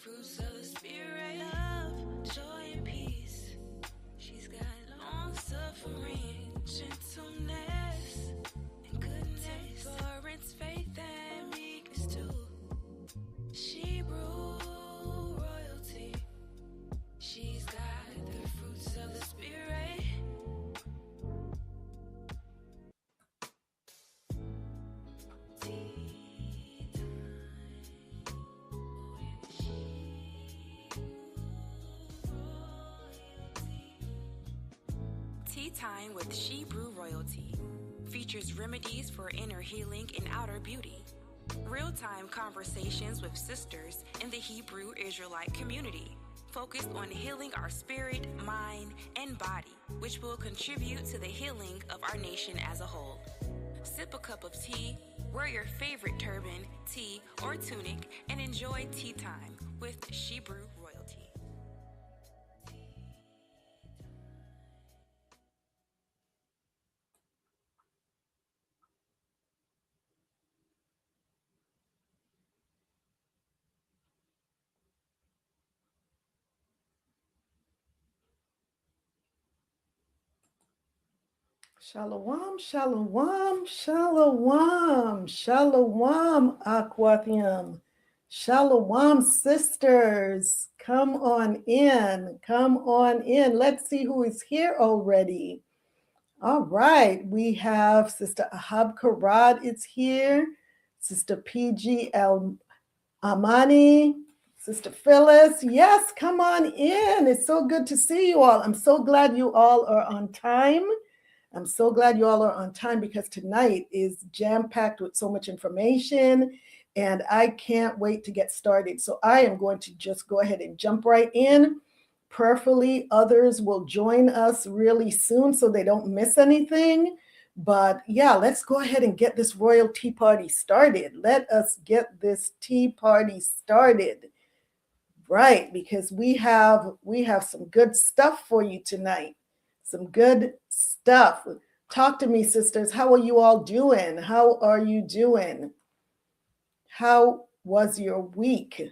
fruits of the spirit, love, joy, and peace. She's got long suffering, gentleness, and goodness, temperance, faith, and meekness too. Shebrews royalty. She's got the fruits of the spirit. Tea Time with Shebrews Royalty features remedies for inner healing and outer beauty. Real-time conversations with sisters in the Hebrew Israelite community, focused on healing our spirit, mind, and body, which will contribute to the healing of our nation as a whole. Sip a cup of tea, wear your favorite turban, tee, or tunic, and enjoy Tea Time with Shebrews Royalty. Shalawam, shalawam, shalawam, shalawam, Akwathiam. Shalawam, sisters. Come on in. Come on in. Let's see who is here already. All right. We have Sister Ahab Karad is here. Sister PG El Amani. Sister Phyllis. Yes, come on in. It's so good to see you all. I'm so glad you all are on time. I'm so glad you all are on time because tonight is jam-packed with so much information and I can't wait to get started. So I am going to just go ahead and jump right in. Prayerfully, others will join us really soon so they don't miss anything. But yeah, let's go ahead and get this royal tea party started. Let us get this tea party started. Right, because we have some good stuff for you tonight. Some good stuff. Talk to me, sisters. How are you all doing? How are you doing? How was your week?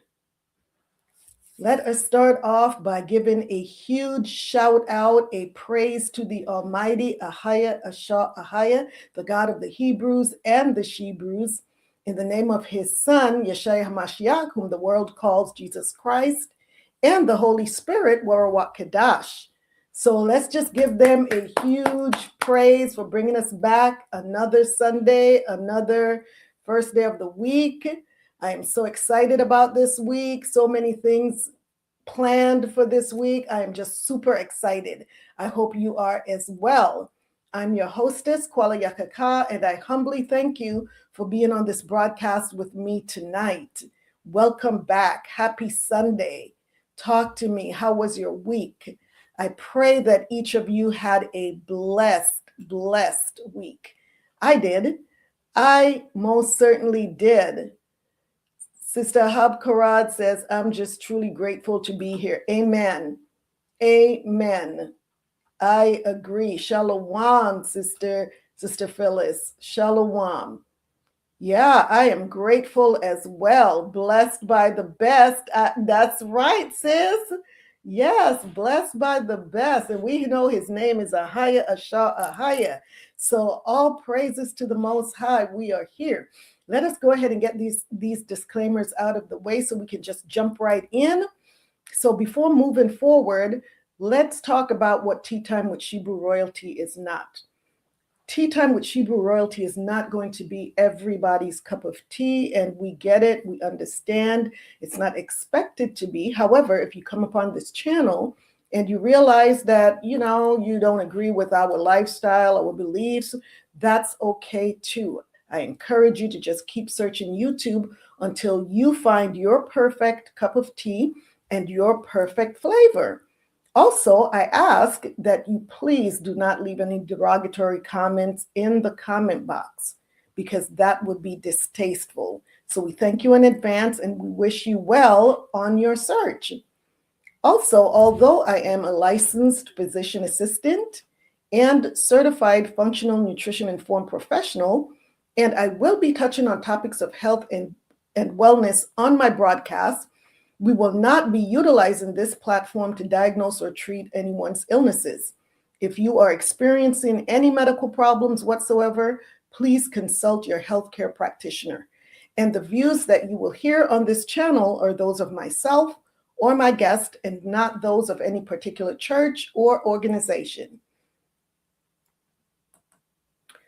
Let us start off by giving a huge shout out, a praise to the Almighty AHAYAH, ASHAR, AHAYAH, the God of the Hebrews and the Shebrews, in the name of his Son, YASHAYA HaMashiach, whom the world calls Jesus Christ, and the Holy Spirit, Rawach, Qadash. So let's just give them a huge praise for bringing us back another Sunday, another first day of the week. I am so excited about this week. So many things planned for this week. I am just super excited. I hope you are as well. I'm your hostess, Kwala Yakaka, and I humbly thank you for being on this broadcast with me tonight. Welcome back. Happy Sunday. Talk to me. How was your week? I pray that each of you had a blessed week. I did. I most certainly did. Sister Hab Karad says, I'm just truly grateful to be here. Amen. Amen. I agree. Shalawam, Sister Phyllis. Shalawam. Yeah, I am grateful as well. Blessed by the best. That's right, sis. Yes, blessed by the best. And we know his name is AHAYAH, ASHAR, AHAYAH. So all praises to the Most High. We are here. Let us go ahead and get these disclaimers out of the way so we can just jump right in. So before moving forward, let's talk about what Tea Time with Shebrews Royalty is not. Tea Time with Shebrews Royalty is not going to be everybody's cup of tea, and we get it, we understand. It's not expected to be. However, if you come upon this channel and you realize that, you don't agree with our lifestyle, our beliefs, that's okay too. I encourage you to just keep searching YouTube until you find your perfect cup of tea and your perfect flavor. Also, I ask that you please do not leave any derogatory comments in the comment box because that would be distasteful. So we thank you in advance and we wish you well on your search. Also, although I am a licensed physician assistant and certified functional nutrition informed professional, and I will be touching on topics of health and wellness on my broadcast, We will not be utilizing this platform to diagnose or treat anyone's illnesses. If you are experiencing any medical problems whatsoever, please consult your healthcare practitioner. And the views that you will hear on this channel are those of myself or my guest and not those of any particular church or organization.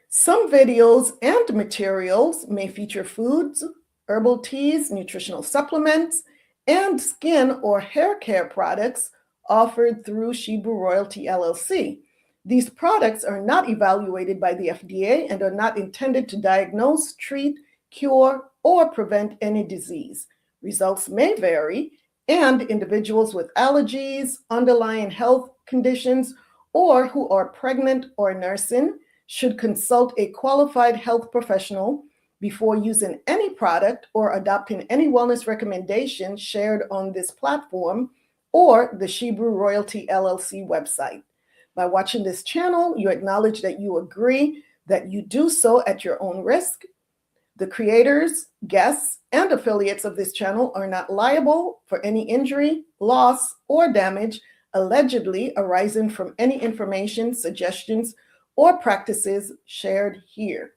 Some videos and materials may feature foods, herbal teas, nutritional supplements, and skin or hair care products offered through Shebrews Royalty LLC. These products are not evaluated by the FDA and are not intended to diagnose, treat, cure, or prevent any disease. Results may vary, and individuals with allergies, underlying health conditions, or who are pregnant or nursing should consult a qualified health professional before using any product or adopting any wellness recommendation shared on this platform or the Shebrews Royalty LLC website. By watching this channel, you acknowledge that you agree that you do so at your own risk. The creators, guests, and affiliates of this channel are not liable for any injury, loss, or damage allegedly arising from any information, suggestions, or practices shared here.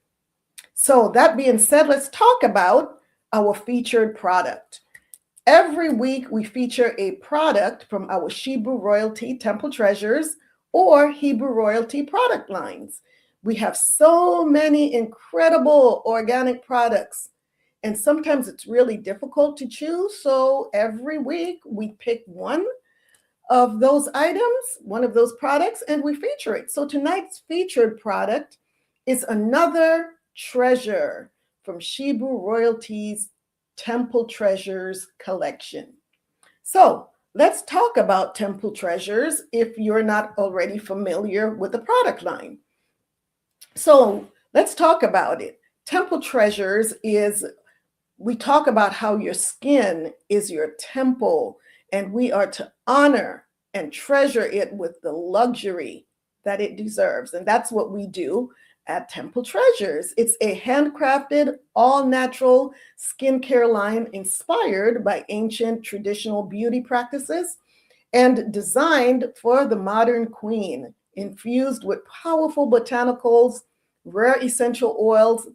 So that being said, let's talk about our featured product. Every week we feature a product from our Shebrews Royalty Temple Treasures or Hebrew Royalty product lines. We have so many incredible organic products, and sometimes it's really difficult to choose. So every week we pick one of those items, one of those products, and we feature it. So tonight's featured product is another treasure from Shebrews Royalty's Temple Treasures collection. So let's talk about Temple Treasures if you're not already familiar with the product line. So let's talk about it. Temple Treasures is, we talk about how your skin is your temple, and we are to honor and treasure it with the luxury that it deserves. And that's what we do at Temple Treasures. It's a handcrafted, all-natural skincare line inspired by ancient traditional beauty practices and designed for the modern queen, infused with powerful botanicals, rare essential oils,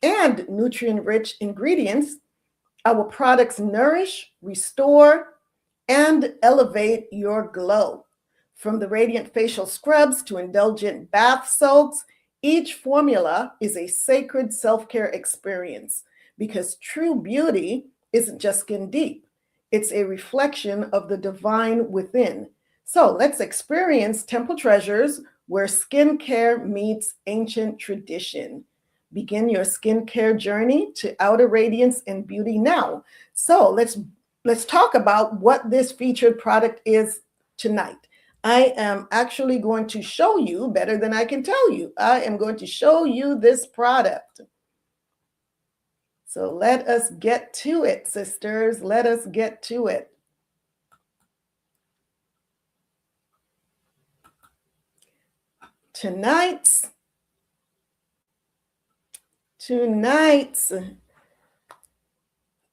and nutrient-rich ingredients. Our products nourish, restore, and elevate your glow. From the radiant facial scrubs to indulgent bath soaks, each formula is a sacred self-care experience because true beauty isn't just skin deep. It's a reflection of the divine within. So let's experience Temple Treasures where skincare meets ancient tradition. Begin your skincare journey to outer radiance and beauty now. So let's talk about what this featured product is tonight. I am actually going to show you better than I can tell you. I am going to show you this product. So let us get to it, sisters. Let us get to it. Tonight's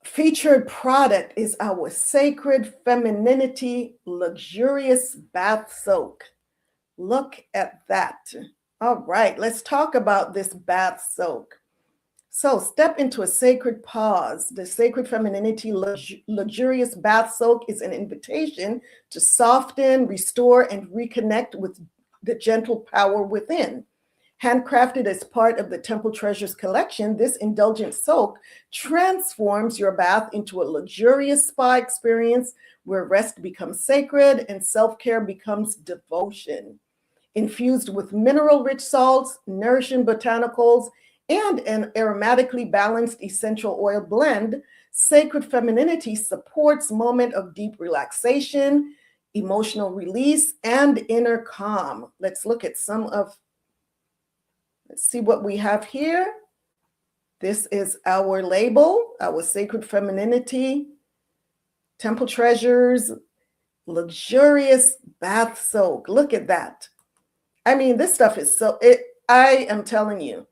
featured product is our Sacred Femininity Luxurious Bath Soak. Look at that. All right, let's talk about this bath soak. So step into a sacred pause. The Sacred Femininity Luxurious Bath Soak is an invitation to soften, restore, and reconnect with the gentle power within. Handcrafted as part of the Temple Treasures collection, this indulgent soak transforms your bath into a luxurious spa experience where rest becomes sacred and self-care becomes devotion. Infused with mineral-rich salts, nourishing botanicals, and an aromatically balanced essential oil blend, Sacred Femininity supports moment of deep relaxation, emotional release, and inner calm. Let's look at let's see what we have here. This is our label, our Sacred Femininity Temple Treasures Luxurious Bath Soak. Look at that. I mean, this stuff is I am telling you,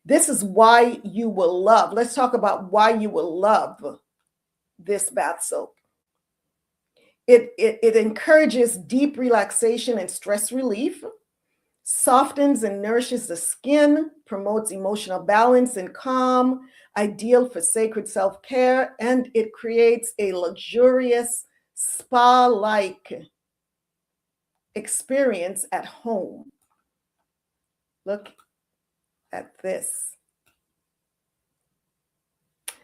this is why you will love. Let's talk about why you will love this bath soak. It encourages deep relaxation and stress relief, softens and nourishes the skin, promotes emotional balance and calm, ideal for sacred self-care, and it creates a luxurious spa-like experience at home. Look at this.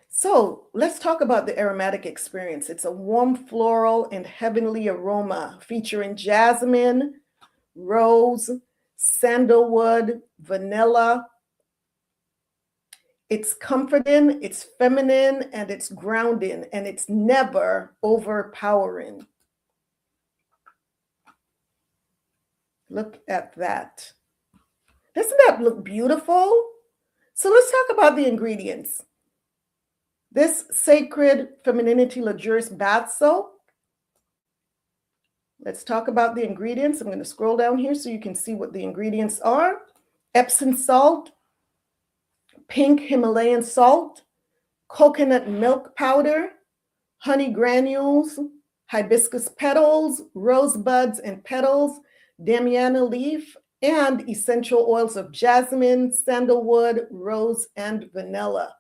So let's talk about the aromatic experience. It's a warm floral and heavenly aroma featuring jasmine, rose, sandalwood, vanilla. It's comforting, it's feminine, and it's grounding, and it's never overpowering. Look at that. Doesn't that look beautiful? So let's talk about the ingredients. This sacred femininity luxurious bath soap. Let's talk about the ingredients. I'm going to scroll down here so you can see what the ingredients are. Epsom salt, pink Himalayan salt, coconut milk powder, honey granules, hibiscus petals, rosebuds and petals, damiana leaf, and essential oils of jasmine, sandalwood, rose, and vanilla.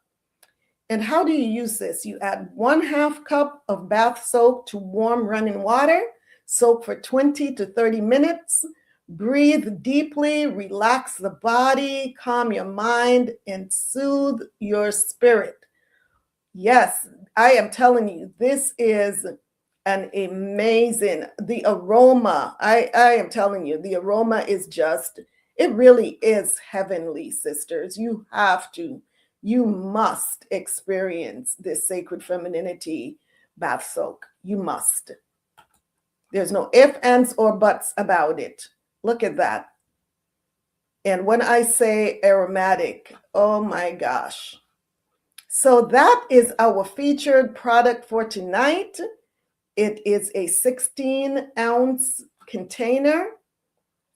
And how do you use this? You add 1/2 cup of bath soap to warm running water, soak for 20 to 30 minutes, breathe deeply, relax the body, calm your mind, and soothe your spirit. Yes, I am telling you, this is an amazing, the aroma, I am telling you, the aroma is just, it really is heavenly, sisters. You have to, you must experience this sacred femininity bath soak. You must. There's no ifs, ands, or buts about it. Look at that. And when I say aromatic, oh my gosh. So that is our featured product for tonight. It is a 16-ounce container,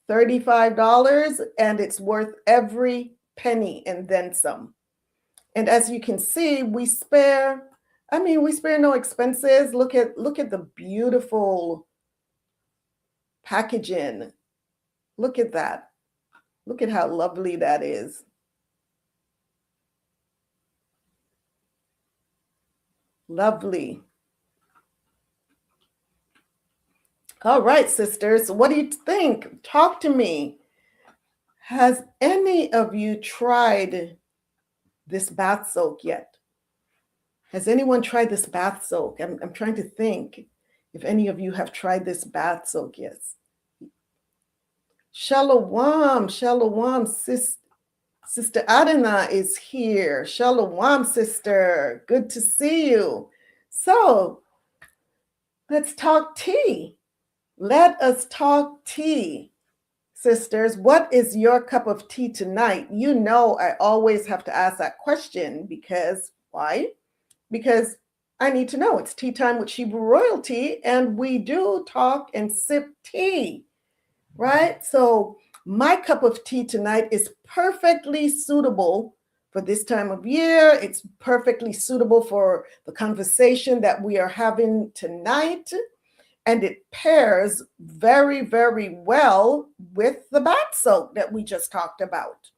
$35, and it's worth every penny and then some. And as you can see, we spare no expenses. Look at the beautiful packaging. Look at that. Look at how lovely that is. Lovely. All right, sisters, what do you think? Talk to me. Has any of you tried this bath soak yet? Has anyone tried this bath soak? I'm trying to think if any of you have tried this bath soak. Yes. Shalawam, Shalawam, Sister Adana is here. Shalawam, sister. Good to see you. So let's talk tea. Let us talk tea. Sisters, what is your cup of tea tonight? You know I always have to ask that question because, why? Because I need to know. It's tea time with Shebrew royalty, and we do talk and sip tea, right? So my cup of tea tonight is perfectly suitable for this time of year. It's perfectly suitable for the conversation that we are having tonight. And it pairs very, very well with the bath soak that we just talked about.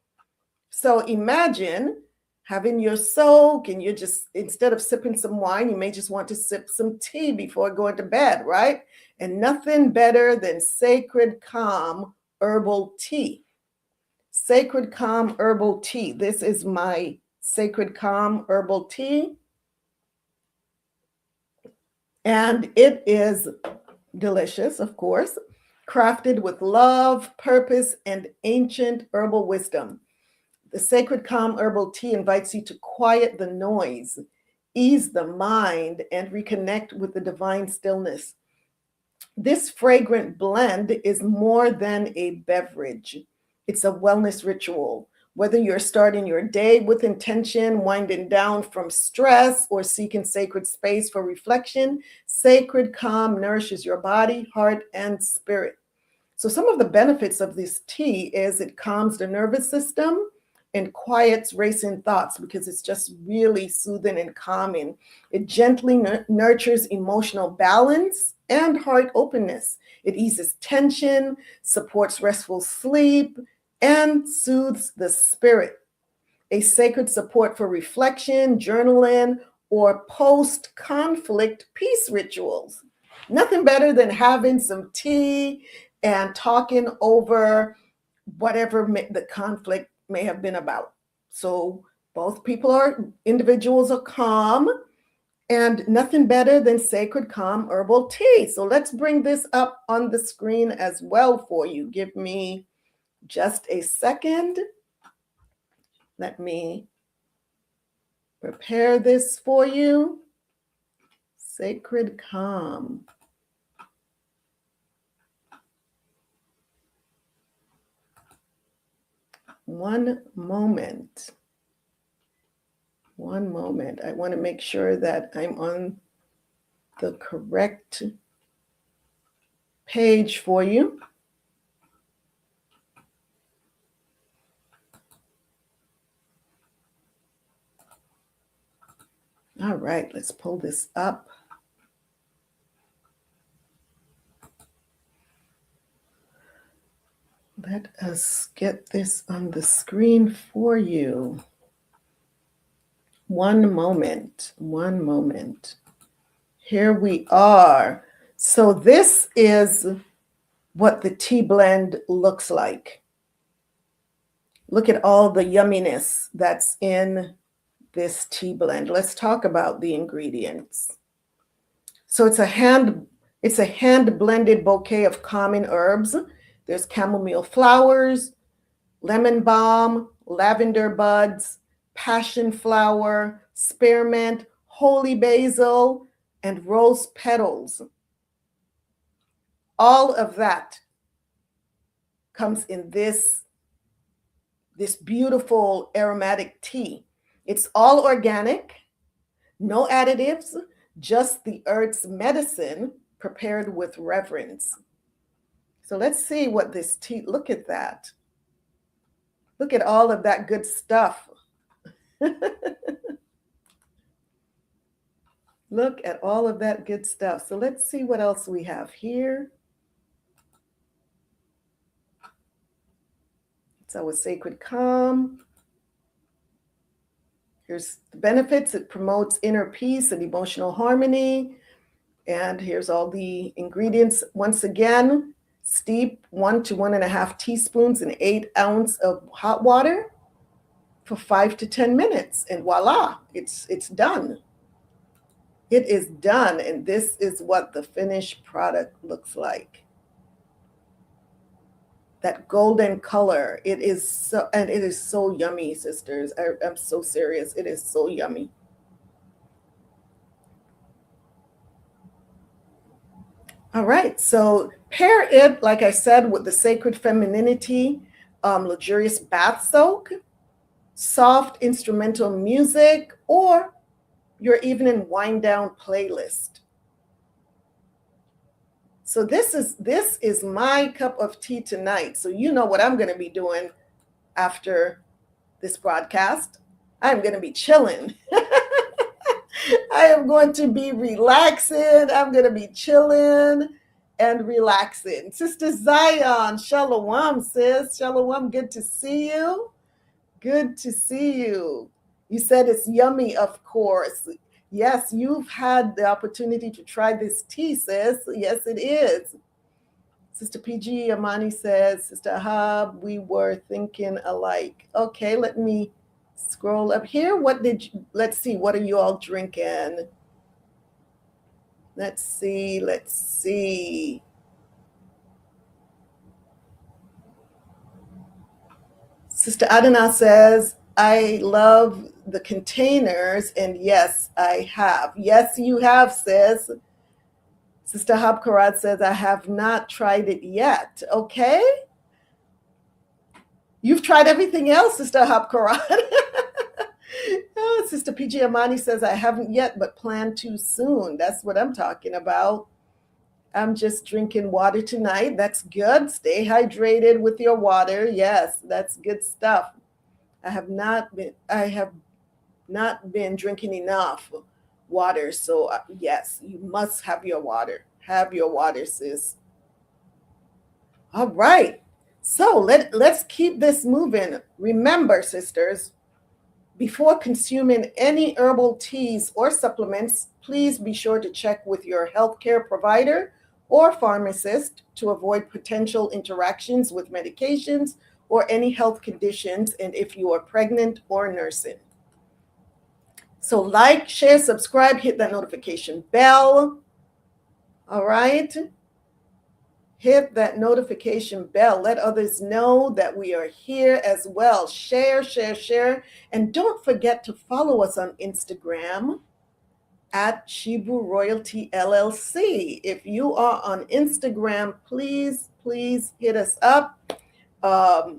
So imagine having your soak and you're just, instead of sipping some wine, you may just want to sip some tea before going to bed, right? And nothing better than Sacred Calm herbal tea. Sacred Calm herbal tea. This is my Sacred Calm herbal tea. And it is delicious, of course, crafted with love, purpose, and ancient herbal wisdom. The Sacred Calm herbal tea invites you to quiet the noise, ease the mind, and reconnect with the divine stillness. This fragrant blend is more than a beverage. It's a wellness ritual. Whether you're starting your day with intention, winding down from stress, or seeking sacred space for reflection, Sacred Calm nourishes your body, heart, and spirit. So some of the benefits of this tea is it calms the nervous system, and quiets racing thoughts because it's just really soothing and calming. It gently nurtures emotional balance and heart openness. It eases tension, supports restful sleep, and soothes the spirit. A sacred support for reflection, journaling, or post-conflict peace rituals. Nothing better than having some tea and talking over whatever the conflict may have been about. So both individuals are calm, and nothing better than sacred calm herbal tea. So let's bring this up on the screen as well for you. Give me just a second. Let me prepare this for you. Sacred calm. One moment. One moment. I want to make sure that I'm on the correct page for you. All right, let's pull this up. Let us get this on the screen for you. One moment, one moment. Here we are. So this is what the tea blend looks like. Look at all the yumminess that's in this tea blend. Let's talk about the ingredients. So it's a hand blended bouquet of common herbs. There's chamomile flowers, lemon balm, lavender buds, passion flower, spearmint, holy basil, and rose petals. All of that comes in this beautiful aromatic tea. It's all organic, no additives, just the earth's medicine prepared with reverence. So let's see what this tea, look at that. Look at all of that good stuff. Look at all of that good stuff. So let's see what else we have here. It's our sacred calm. Here's the benefits. It promotes inner peace and emotional harmony. And here's all the ingredients. Once again, steep 1 to 1.5 teaspoons in 8 ounces of hot water for 5 to 10 minutes. And voila, it's done. It is done. And this is what the finished product looks like. That golden color, it is so yummy, sisters. I'm so serious. It is so yummy. All right, so pair it, like I said, with the sacred femininity, luxurious bath soak, soft instrumental music, or your evening wind down playlist. So this is my cup of tea tonight. So you know what I'm going to be doing after this broadcast. I'm going to be chilling. I am going to be relaxing. I'm going to be chilling and relaxing. Sister Zion, Shalawam, sis. Shalawam, good to see you. Good to see you. You said it's yummy, of course. Yes, you've had the opportunity to try this tea, sis. Yes, it is. Sister PG Amani says, Sister Hab, we were thinking alike. Okay, let me scroll up here. Let's see, what are you all drinking? Let's see. Sister Adana says, I love the containers, and yes, I have. Yes, you have, sis. Sister Habkarat says, I have not tried it yet. Okay. You've tried everything else, Sister Habkarat. Oh, Sister PG Amani says, I haven't yet, but plan to soon. That's what I'm talking about. I'm just drinking water tonight. That's good. Stay hydrated with your water. Yes, that's good stuff. I have not been drinking enough water. So yes, you must have your water. Have your water, sis. All right. So let's keep this moving. Remember, sisters, before consuming any herbal teas or supplements, please be sure to check with your healthcare provider or pharmacist to avoid potential interactions with medications or any health conditions, and if you are pregnant or nursing. So like, share, subscribe, hit that notification bell. All right. Hit that notification bell. Let others know that we are here as well. Share, share, share. And don't forget to follow us on Instagram at Shebrews Royalty LLC. If you are on Instagram, please hit us up.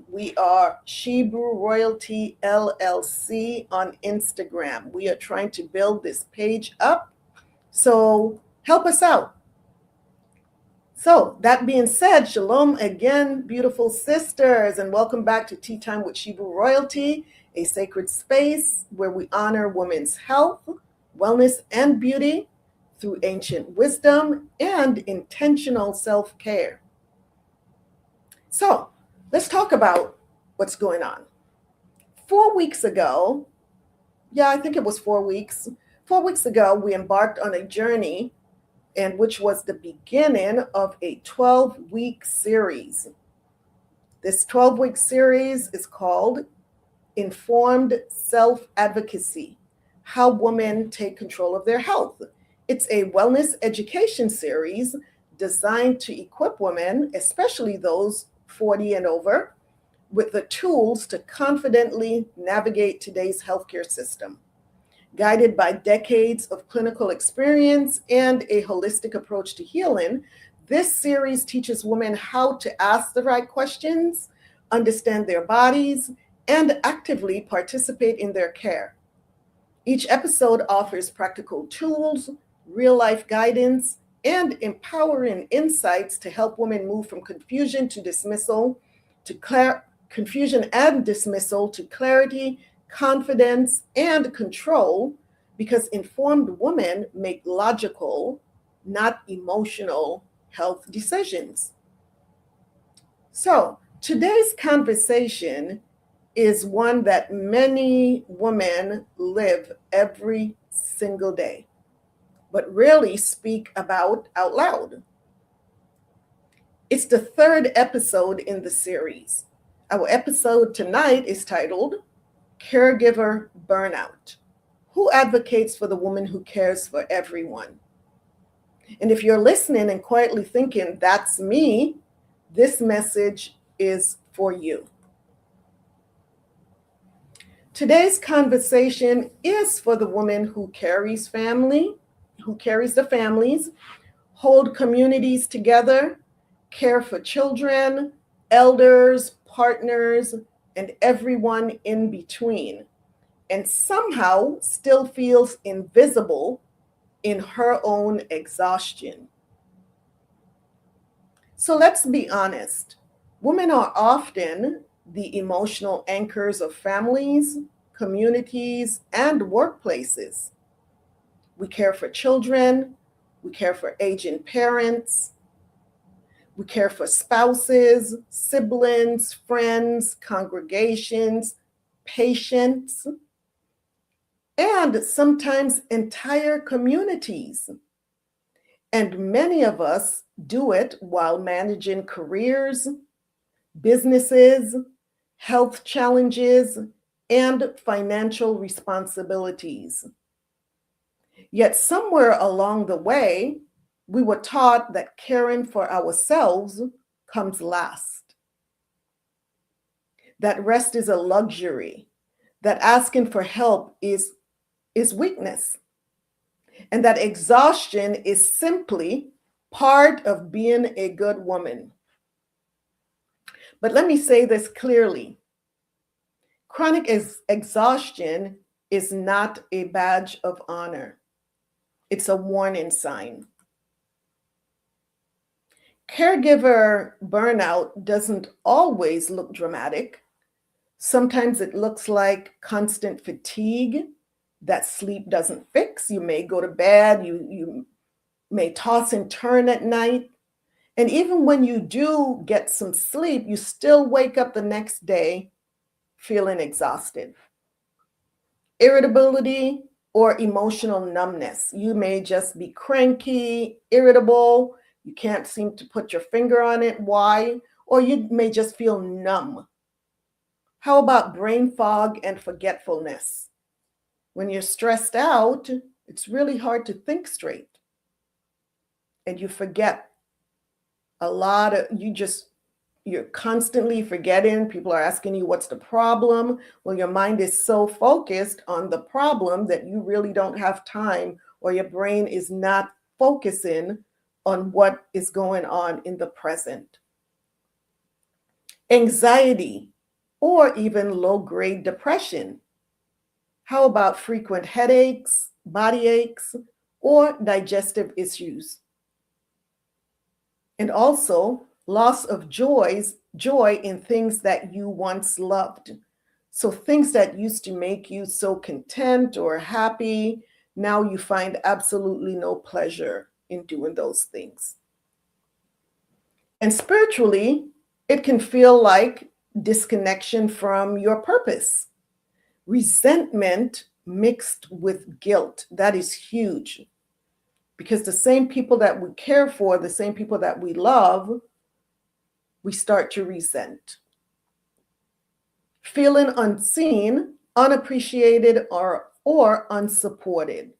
We are Shebrews Royalty LLC on Instagram. We are trying to build this page up. So help us out. So that being said, shalom again, beautiful sisters, and welcome back to Tea Time with Shebrews Royalty, a sacred space where we honor women's health, wellness, and beauty through ancient wisdom and intentional self-care. So let's talk about what's going on. 4 weeks ago, I think it was 4 weeks. 4 weeks ago, we embarked on a journey, and which was the beginning of a 12-week series. This 12-week series is called Informed Self-Advocacy, How Women Take Control of Their Health. It's a wellness education series designed to equip women, especially those 40 and over, with the tools to confidently navigate today's healthcare system. Guided by decades of clinical experience and a holistic approach to healing, this series teaches women how to ask the right questions, understand their bodies, and actively participate in their care. Each episode offers practical tools, real-life guidance, and empowering insights to help women move from confusion and dismissal to clarity, confidence, and control, because informed women make logical, not emotional, health decisions. So today's conversation is one that many women live every single day, but rarely speak about out loud. It's the third episode in the series. Our episode tonight is titled Caregiver Burnout. Who advocates for the woman who cares for everyone? And if you're listening and quietly thinking, that's me, this message is for you. Today's conversation is for the woman who carries the families, hold communities together, care for children, elders, partners, and everyone in between, and somehow still feels invisible in her own exhaustion. So let's be honest. Women are often the emotional anchors of families, communities, and workplaces. We care for children, we care for aging parents, we care for spouses, siblings, friends, congregations, patients, and sometimes entire communities. And many of us do it while managing careers, businesses, health challenges, and financial responsibilities. Yet somewhere along the way, we were taught that caring for ourselves comes last, that rest is a luxury, that asking for help is weakness, and that exhaustion is simply part of being a good woman. But let me say this clearly. Chronic exhaustion is not a badge of honor. It's a warning sign. Caregiver burnout doesn't always look dramatic. Sometimes it looks like constant fatigue that sleep doesn't fix. You may go to bed, you may toss and turn at night. And even when you do get some sleep, you still wake up the next day feeling exhausted. Irritability or emotional numbness. You may just be cranky, irritable. You can't seem to put your finger on it. Why? Or you may just feel numb. How about brain fog and forgetfulness? When you're stressed out, it's really hard to think straight. And you forget a lot of, you're constantly forgetting. People are asking you, what's the problem? Well, your mind is so focused on the problem that you really don't have time, or your brain is not focusing on what is going on in the present. Anxiety or even low-grade depression. How about frequent headaches, body aches, or digestive issues? And also loss of joy in things that you once loved. So things that used to make you so content or happy, now you find absolutely no pleasure in doing those things. And spiritually, it can feel like disconnection from your purpose. Resentment mixed with guilt. That is huge. Because the same people that we care for, the same people that we love, we start to resent. Feeling unseen, unappreciated, or unsupported.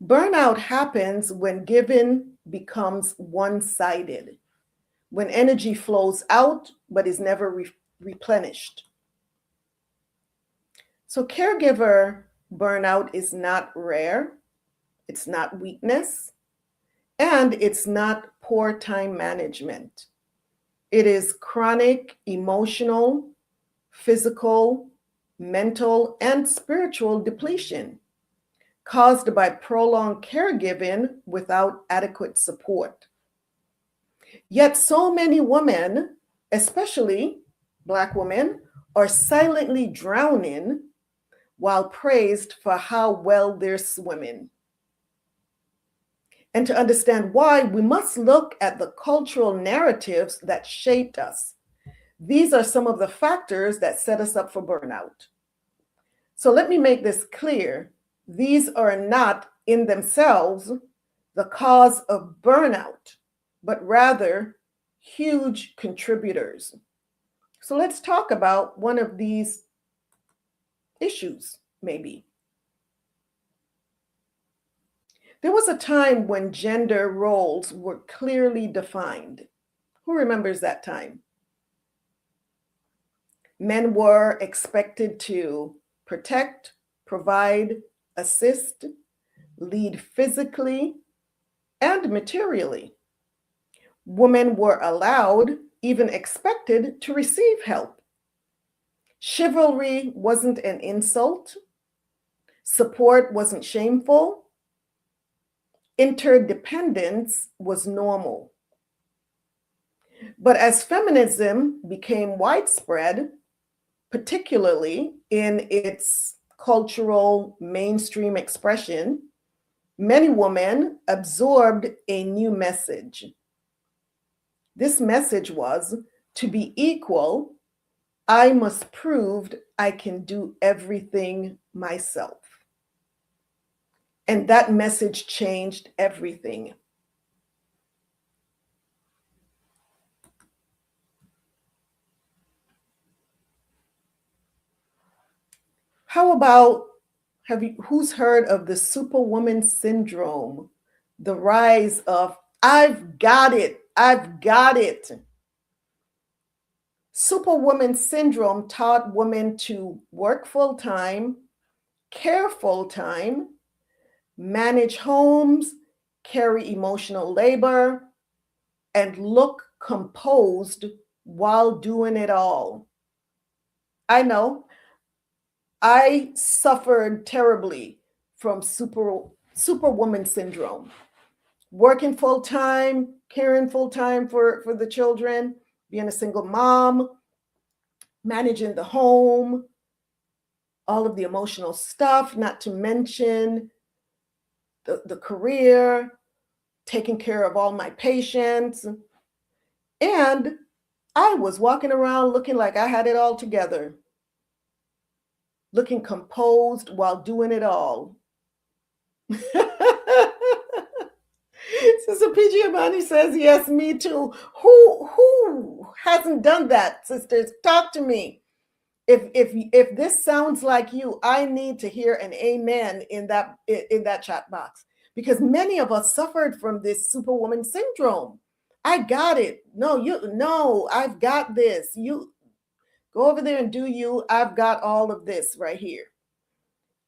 Burnout happens when giving becomes one-sided, when energy flows out but is never replenished. So caregiver burnout is not rare, it's not weakness, and it's not poor time management. It is chronic emotional, physical, mental, and spiritual depletion caused by prolonged caregiving without adequate support. Yet so many women, especially Black women, are silently drowning while praised for how well they're swimming. And to understand why, we must look at the cultural narratives that shaped us. These are some of the factors that set us up for burnout. So let me make this clear. These are not in themselves the cause of burnout, but rather huge contributors. So let's talk about one of these issues, maybe. There was a time when gender roles were clearly defined. Who remembers that time? Men were expected to protect, provide, assist, lead physically and materially. Women were allowed, even expected, to receive help. Chivalry wasn't an insult. Support wasn't shameful. Interdependence was normal. But as feminism became widespread, particularly in its cultural mainstream expression, many women absorbed a new message. This message was, to be equal, I must prove I can do everything myself. And that message changed everything. How about, who's heard of the Superwoman Syndrome? The rise of, I've got it, I've got it. Superwoman Syndrome taught women to work full-time, care full-time, manage homes, carry emotional labor, and look composed while doing it all. I know, I suffered terribly from Superwoman Syndrome. Working full-time, caring full-time for the children, being a single mom, managing the home, all of the emotional stuff, not to mention the career, taking care of all my patients. And I was walking around looking like I had it all together, looking composed while doing it all. Sister PG Amani says, yes, me too. Who hasn't done that, sisters? Talk to me. If this sounds like you, I need to hear an amen in that chat box, because many of us suffered from this Superwoman Syndrome. I got it. No, I've got this. You go over there and do you. I've got all of this right here.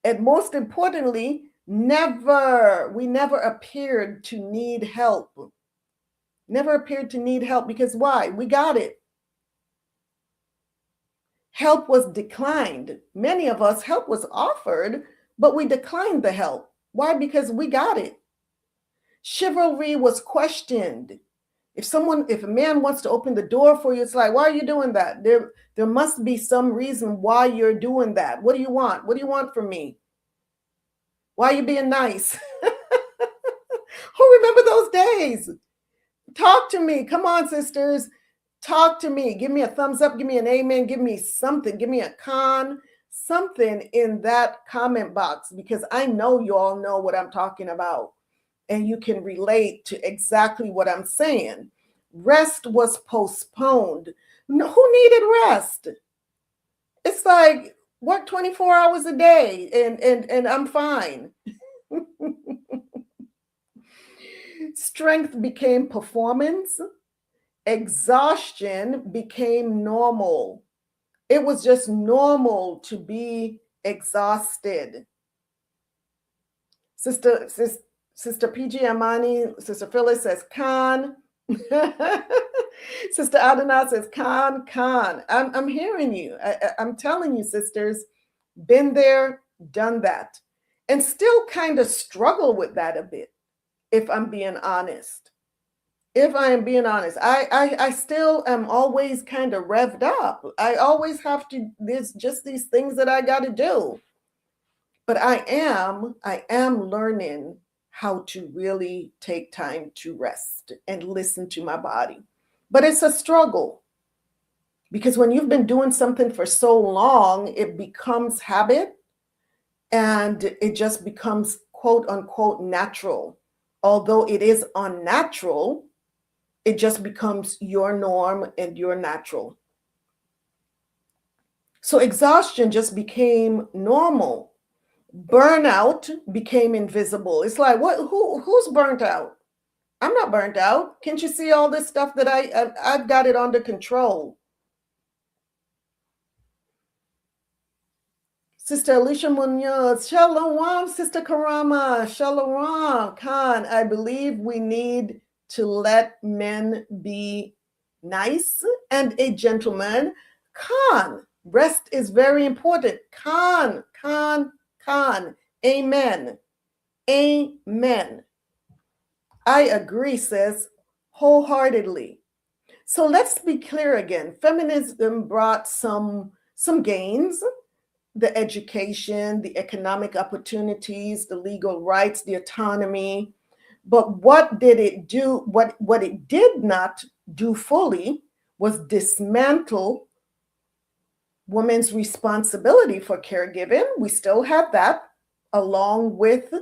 And most importantly, we never appeared to need help. Never appeared to need help, because why? We got it. Help was declined. Many of us, help was offered, but we declined the help. Why? Because we got it. Chivalry was questioned. If a man wants to open the door for you, it's like, why are you doing that? There must be some reason why you're doing that. What do you want? What do you want from me? Why are you being nice? Who remember those days? Talk to me. Come on, sisters. Talk to me. Give me a thumbs up. Give me an amen. Give me something. Give me a something in that comment box, because I know you all know what I'm talking about and you can relate to exactly what I'm saying. Rest was postponed. Who needed rest? It's like, work 24 hours a day and I'm fine. Strength became performance. Exhaustion became normal. It was just normal to be exhausted. Sister PG Amani, Sister Phyllis says, Khan. Sister Adonai says, Khan. I'm hearing you. I'm telling you, sisters, been there, done that, and still kind of struggle with that a bit, if I'm being honest. If I am being honest, I still am always kind of revved up. I always have to, there's just these things that I got to do. But I am learning how to really take time to rest and listen to my body. But it's a struggle, because when you've been doing something for so long, it becomes habit and it just becomes quote unquote natural. Although it is unnatural, it just becomes your norm and your natural. So exhaustion just became normal. Burnout became invisible. It's like, who's burnt out? I'm not burnt out. Can't you see all this stuff that I've got it under control? Sister Alicia Munoz, Shalawam, Sister Karama, Shalawam, Khan. I believe we need to let men be nice and a gentleman. Khan, rest is very important. Khan. Amen. Amen. I agree, sis, wholeheartedly. So let's be clear again. Feminism brought some gains. The education, the economic opportunities, the legal rights, the autonomy. But what did it do? What it did not do fully was dismantle women's responsibility for caregiving. We still have that, along with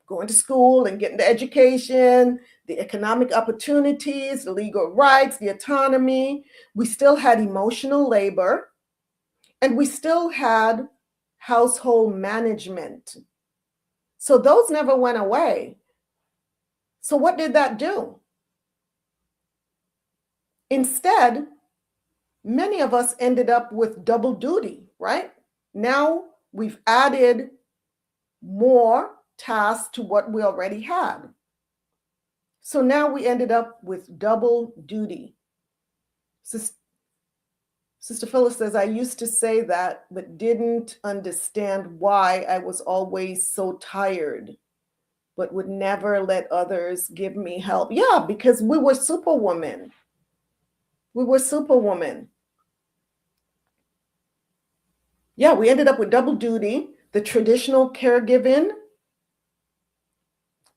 going to school and getting the education, the economic opportunities, the legal rights, the autonomy. We still had emotional labor. And we still had household management. So those never went away. So what did that do? Instead, many of us ended up with double duty, right? Now we've added more tasks to what we already had. So now we ended up with double duty. Sister Phyllis says, I used to say that, but didn't understand why I was always so tired, but would never let others give me help. Yeah, because we were Superwoman. We were Superwoman. Yeah, we ended up with double duty, the traditional caregiving,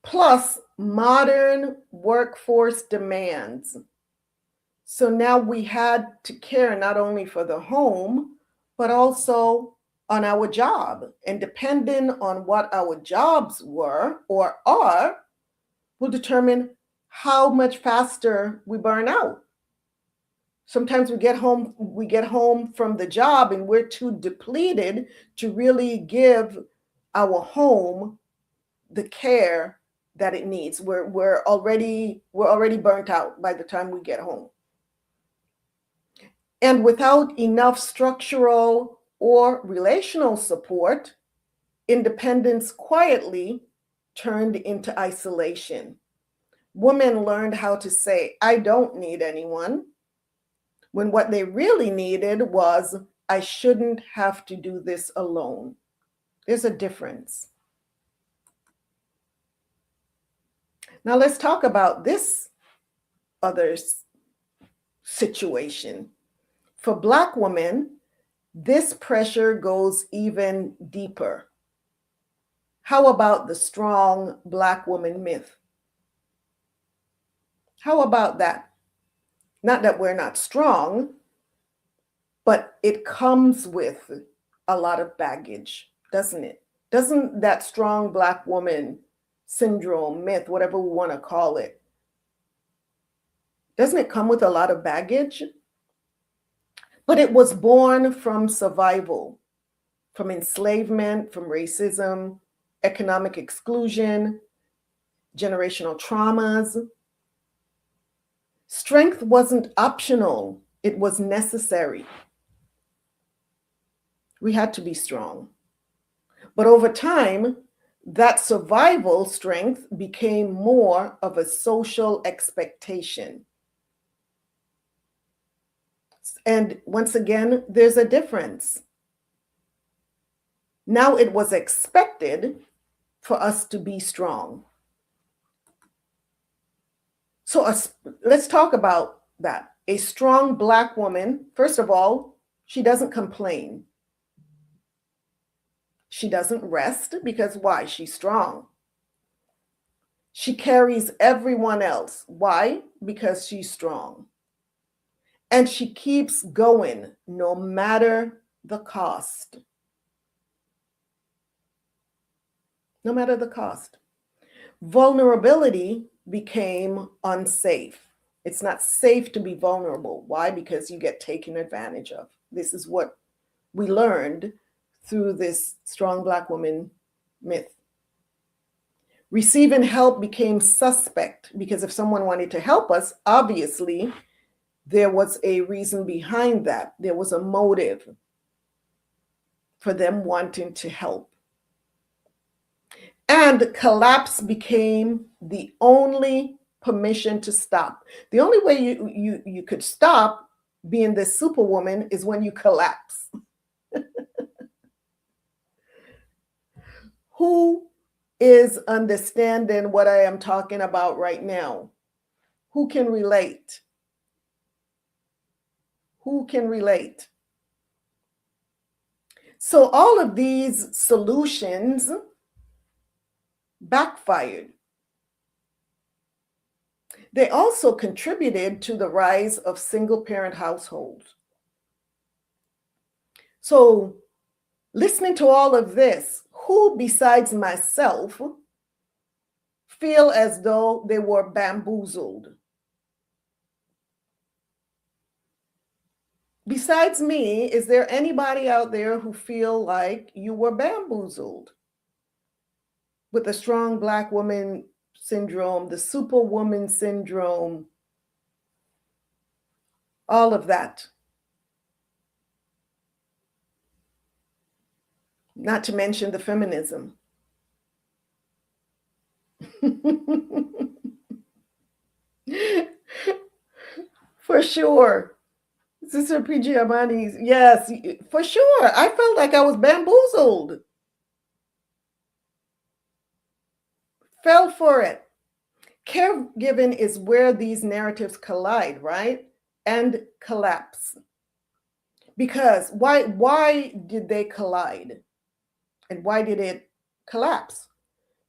plus modern workforce demands. So now we had to care not only for the home, but also on our job. And depending on what our jobs were or are, will determine how much faster we burn out. Sometimes we get home from the job and we're too depleted to really give our home the care that it needs. We're already burnt out by the time we get home. And without enough structural or relational support, independence quietly turned into isolation. Women learned how to say, I don't need anyone, when what they really needed was, I shouldn't have to do this alone. There's a difference. Now let's talk about this other situation. For Black women, this pressure goes even deeper. How about the strong Black woman myth? How about that? Not that we're not strong, but it comes with a lot of baggage, doesn't it? Doesn't that strong Black woman syndrome, myth, whatever we want to call it, doesn't it come with a lot of baggage? But it was born from survival, from enslavement, from racism, economic exclusion, generational traumas. Strength wasn't optional, it was necessary. We had to be strong. But over time, that survival strength became more of a social expectation. And once again, there's a difference. Now it was expected for us to be strong. So let's talk about that. A strong Black woman, first of all, she doesn't complain. She doesn't rest because why? She's strong. She carries everyone else. Why? Because she's strong. And she keeps going no matter the cost. No matter the cost. Vulnerability became unsafe. It's not safe to be vulnerable. Why? Because you get taken advantage of. This is what we learned through this strong Black woman myth. Receiving help became suspect because if someone wanted to help us, obviously there was a reason behind that. There was a motive for them wanting to help. And collapse became the only permission to stop. The only way you could stop being this superwoman is when you collapse. Who is understanding what I am talking about right now? Who can relate? Who can relate? So all of these solutions backfired. They also contributed to the rise of single-parent households. So listening to all of this, who besides myself feel as though they were bamboozled? Besides me, is there anybody out there who feel like you were bamboozled with the strong Black woman syndrome, the Superwoman syndrome, all of that? Not to mention the feminism. For sure. Sister PG Amani's, yes, for sure. I felt like I was bamboozled. Fell for it. Caregiving is where these narratives collide, right? And collapse. Because why did they collide? And why did it collapse?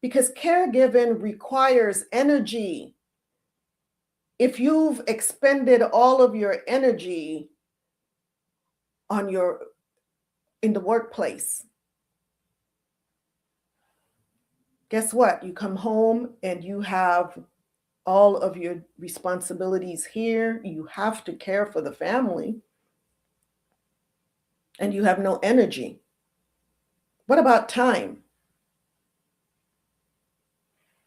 Because caregiving requires energy. If you've expended all of your energy in the workplace, guess what? You come home and you have all of your responsibilities here. You have to care for the family and you have no energy. What about time?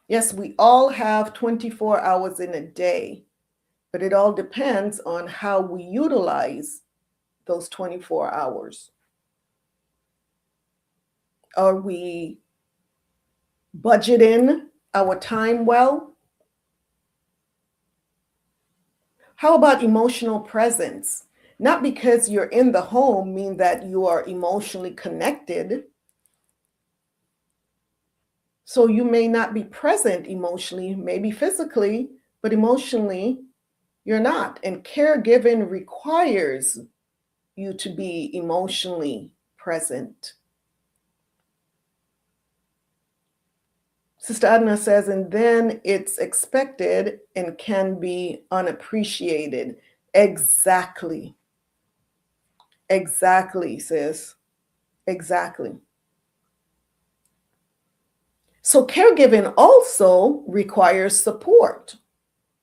Yes, we all have 24 hours in a day, but it all depends on how we utilize those 24 hours. Are we budgeting our time well? How about emotional presence? Not because you're in the home mean that you are emotionally connected. So you may not be present emotionally, maybe physically, but emotionally you're not. And caregiving requires you to be emotionally present. Sister Adna says, and then it's expected and can be unappreciated. Exactly. Exactly, sis. Exactly. So caregiving also requires support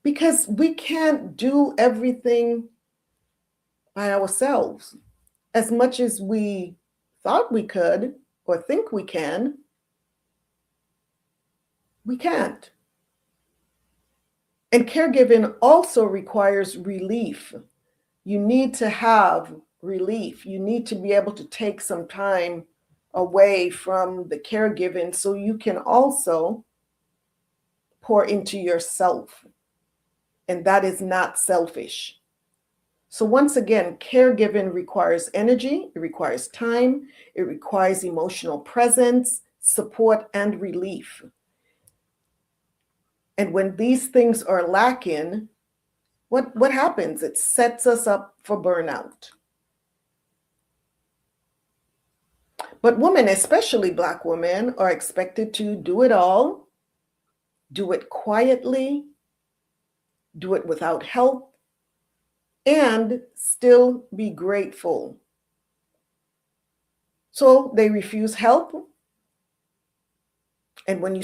because we can't do everything by ourselves. As much as we thought we could or think we can, we can't. And caregiving also requires relief. You need to have relief. You need to be able to take some time away from the caregiving so you can also pour into yourself. And that is not selfish. So once again, caregiving requires energy, it requires time, it requires emotional presence, support, and relief. And when these things are lacking, what happens? It sets us up for burnout. But women, especially Black women, are expected to do it all, do it quietly, do it without help, and still be grateful. So they refuse help. And when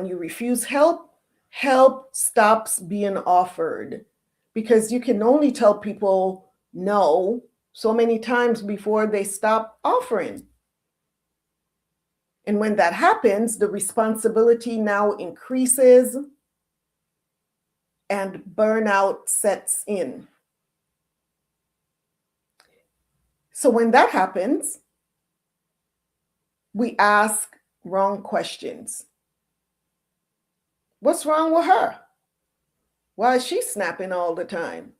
you refuse help, help stops being offered because you can only tell people no so many times before they stop offering. And when that happens, the responsibility now increases and burnout sets in. So when that happens, we ask wrong questions. What's wrong with her? Why is she snapping all the time?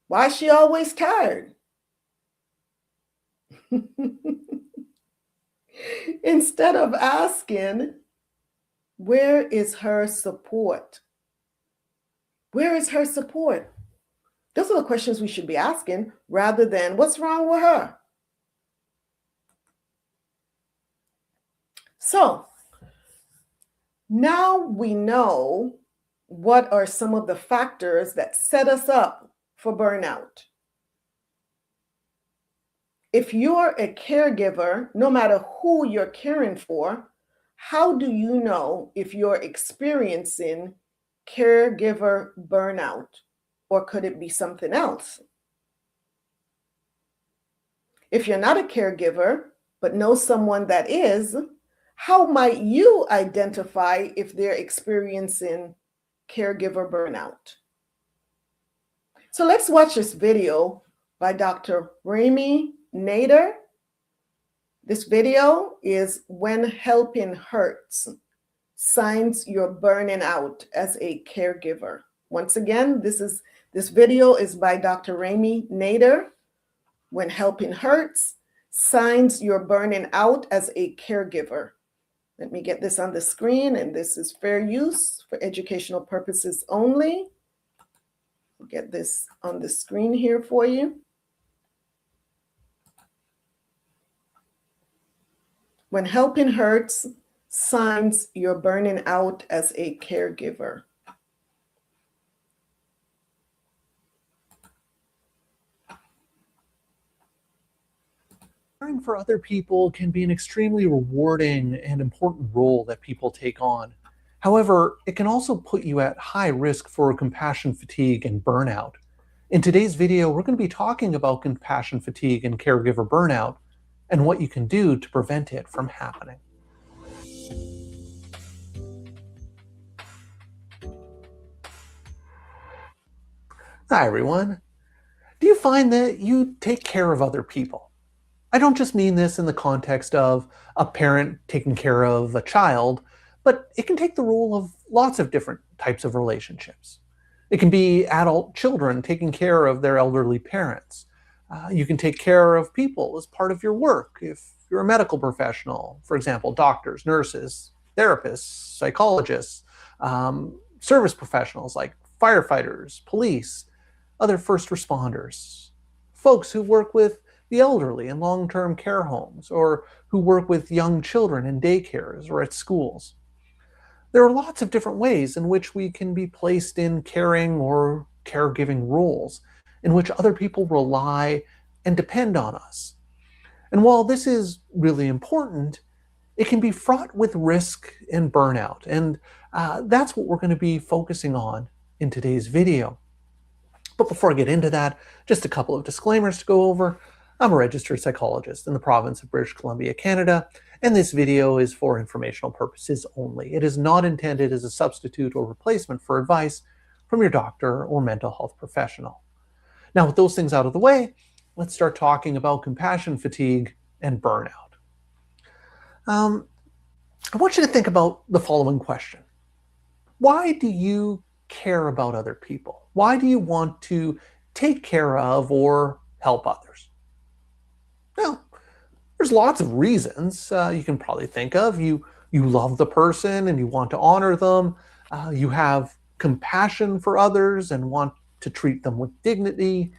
Why is she always tired? Instead of asking, where is her support? Where is her support? Those are the questions we should be asking rather than what's wrong with her? So now we know what are some of the factors that set us up for burnout. If you're a caregiver, no matter who you're caring for, how do you know if you're experiencing caregiver burnout? Or could it be something else? If you're not a caregiver, but know someone that is, how might you identify if they're experiencing caregiver burnout? So let's watch this video by Dr. Remy Nader. This video is When Helping Hurts, Signs You're Burning Out as a Caregiver. Once again, this video is by Dr. Remy Nader. When Helping Hurts, Signs You're Burning Out as a Caregiver. Let me get this on the screen, and this is fair use for educational purposes only. I'll get this on the screen here for you. When helping hurts, signs you're burning out as a caregiver. Caring for other people can be an extremely rewarding and important role that people take on. However, it can also put you at high risk for compassion fatigue and burnout. In today's video, we're going to be talking about compassion fatigue and caregiver burnout and what you can do to prevent it from happening. Hi, everyone. Do you find that you take care of other people? I don't just mean this in the context of a parent taking care of a child, but it can take the role of lots of different types of relationships. It can be adult children taking care of their elderly parents. You can take care of people as part of your work. If you're a medical professional, for example, doctors, nurses, therapists, psychologists, service professionals like firefighters, police, other first responders, folks who work with the elderly in long-term care homes, or who work with young children in daycares or at schools. There are lots of different ways in which we can be placed in caring or caregiving roles, in which other people rely and depend on us. And while this is really important, it can be fraught with risk and burnout, and that's what we're going to be focusing on in today's video. But before I get into that, just a couple of disclaimers to go over. I'm a registered psychologist in the province of British Columbia, Canada, and this video is for informational purposes only. It is not intended as a substitute or replacement for advice from your doctor or mental health professional. Now, with those things out of the way, let's start talking about compassion fatigue and burnout. I want you to think about the following question. Why do you care about other people? Why do you want to take care of or help others? Well, there's lots of reasons you can probably think of. You love the person and you want to honor them. You have compassion for others and want to treat them with dignity.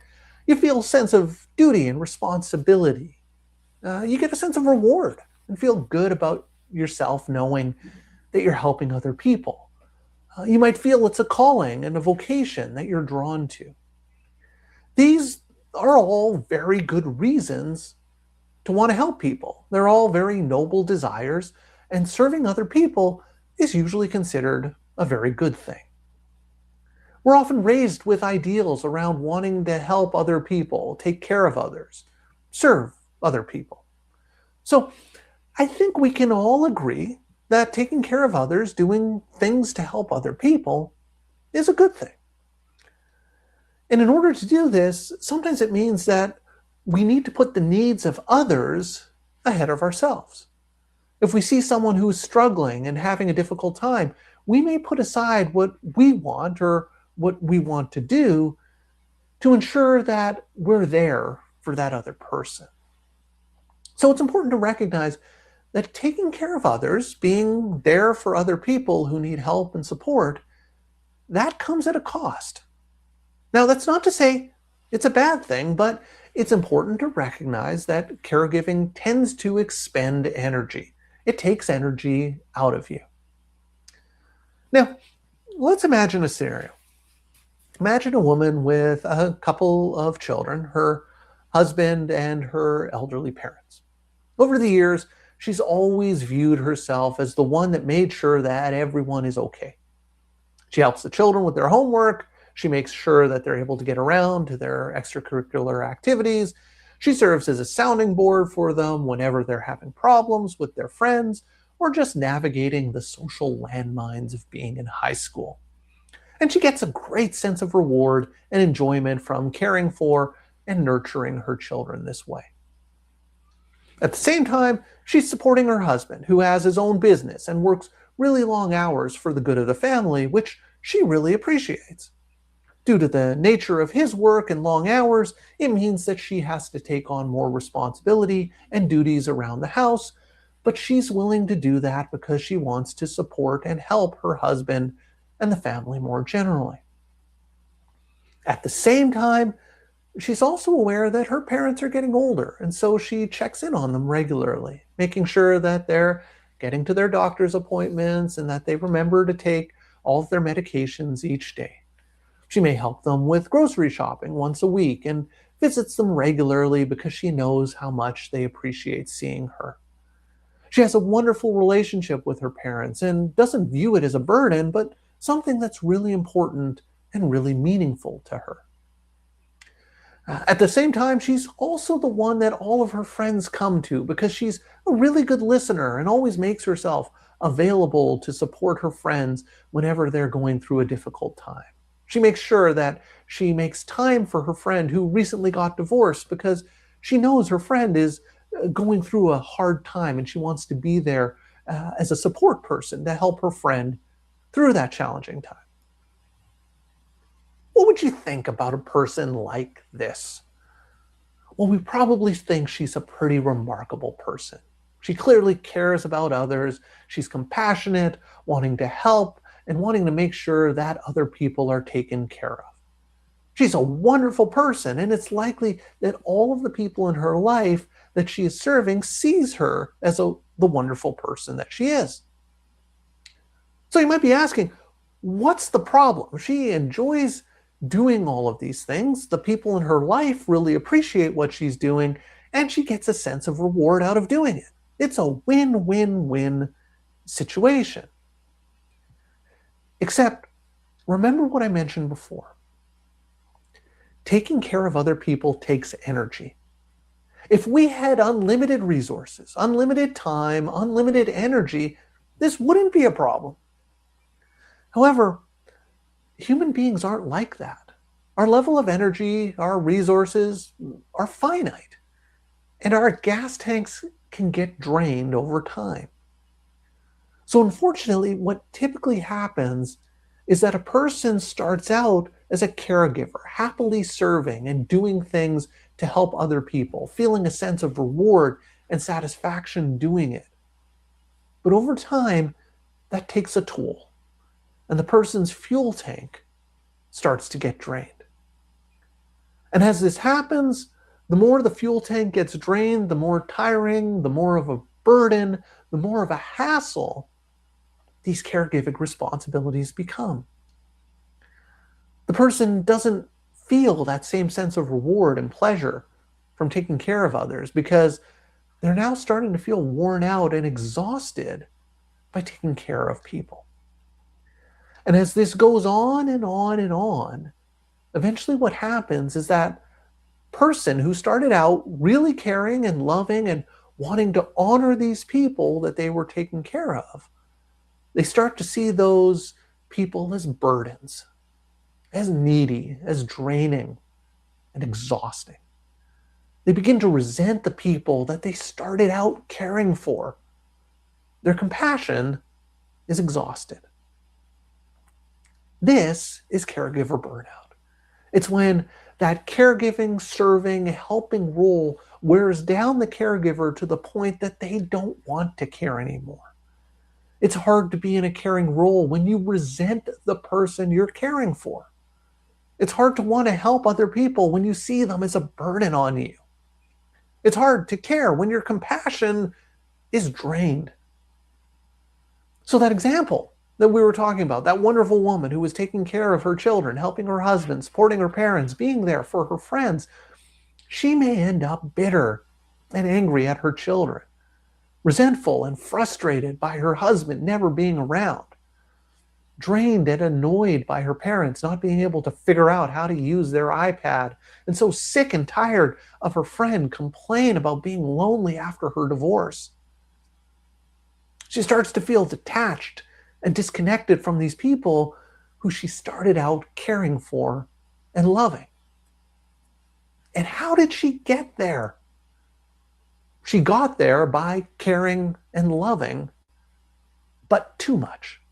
You feel a sense of duty and responsibility. You get a sense of reward and feel good about yourself knowing that you're helping other people. You might feel it's a calling and a vocation that you're drawn to. These are all very good reasons to want to help people. They're all very noble desires, and serving other people is usually considered a very good thing. We're often raised with ideals around wanting to help other people, take care of others, serve other people. So I think we can all agree that taking care of others, doing things to help other people, is a good thing. And in order to do this, sometimes it means that we need to put the needs of others ahead of ourselves. If we see someone who's struggling and having a difficult time, we may put aside what we want or what we want to do to ensure that we're there for that other person. So it's important to recognize that taking care of others, being there for other people who need help and support, that comes at a cost. Now, that's not to say it's a bad thing, but it's important to recognize that caregiving tends to expend energy. It takes energy out of you. Now, let's imagine a scenario. Imagine a woman with a couple of children, her husband and her elderly parents. Over the years, she's always viewed herself as the one that made sure that everyone is okay. She helps the children with their homework. She makes sure that they're able to get around to their extracurricular activities. She serves as a sounding board for them whenever they're having problems with their friends or just navigating the social landmines of being in high school. And she gets a great sense of reward and enjoyment from caring for and nurturing her children this way. At the same time, she's supporting her husband, who has his own business and works really long hours for the good of the family, which she really appreciates. Due to the nature of his work and long hours, it means that she has to take on more responsibility and duties around the house, but she's willing to do that because she wants to support and help her husband and the family more generally. At the same time, She's also aware that her parents are getting older, and so she checks in on them regularly, making sure that they're getting to their doctor's appointments and that they remember to take all of their medications each day. She may help them with grocery shopping once a week and visits them regularly because she knows how much they appreciate seeing her. She has a wonderful relationship with her parents and doesn't view it as a burden, but something that's really important and really meaningful to her. At the same time, she's also the one that all of her friends come to because she's a really good listener and always makes herself available to support her friends whenever they're going through a difficult time. She makes sure that she makes time for her friend who recently got divorced because she knows her friend is going through a hard time and she wants to be there as a support person to help her friend through that challenging time. What would you think about a person like this? Well, we probably think she's a pretty remarkable person. She clearly cares about others. She's compassionate, wanting to help, and wanting to make sure that other people are taken care of. She's a wonderful person, and it's likely that all of the people in her life that she is serving sees her as the wonderful person that she is. So you might be asking, what's the problem? She enjoys doing all of these things. The people in her life really appreciate what she's doing, and she gets a sense of reward out of doing it. It's a win-win-win situation. Except, remember what I mentioned before. Taking care of other people takes energy. If we had unlimited resources, unlimited time, unlimited energy, this wouldn't be a problem. However, human beings aren't like that. Our level of energy, our resources are finite, and our gas tanks can get drained over time. So unfortunately, what typically happens is that a person starts out as a caregiver, happily serving and doing things to help other people, feeling a sense of reward and satisfaction doing it. But over time, that takes a toll, and the person's fuel tank starts to get drained. And as this happens, the more the fuel tank gets drained, the more tiring, the more of a burden, the more of a hassle these caregiving responsibilities become. The person doesn't feel that same sense of reward and pleasure from taking care of others because they're now starting to feel worn out and exhausted by taking care of people. And as this goes on and on and on, eventually what happens is that person who started out really caring and loving and wanting to honor these people that they were taking care of, they start to see those people as burdens, as needy, as draining, and exhausting. They begin to resent the people that they started out caring for. Their compassion is exhausted. This is caregiver burnout. It's when that caregiving, serving, helping role wears down the caregiver to the point that they don't want to care anymore. It's hard to be in a caring role when you resent the person you're caring for. It's hard to want to help other people when you see them as a burden on you. It's hard to care when your compassion is drained. So that example that we were talking about, that wonderful woman who was taking care of her children, helping her husband, supporting her parents, being there for her friends, she may end up bitter and angry at her children, resentful and frustrated by her husband never being around, drained and annoyed by her parents not being able to figure out how to use their iPad, and so sick and tired of her friend complain about being lonely after her divorce. She starts to feel detached and disconnected from these people who she started out caring for and loving. And how did she get there? She got there by caring and loving, but too much.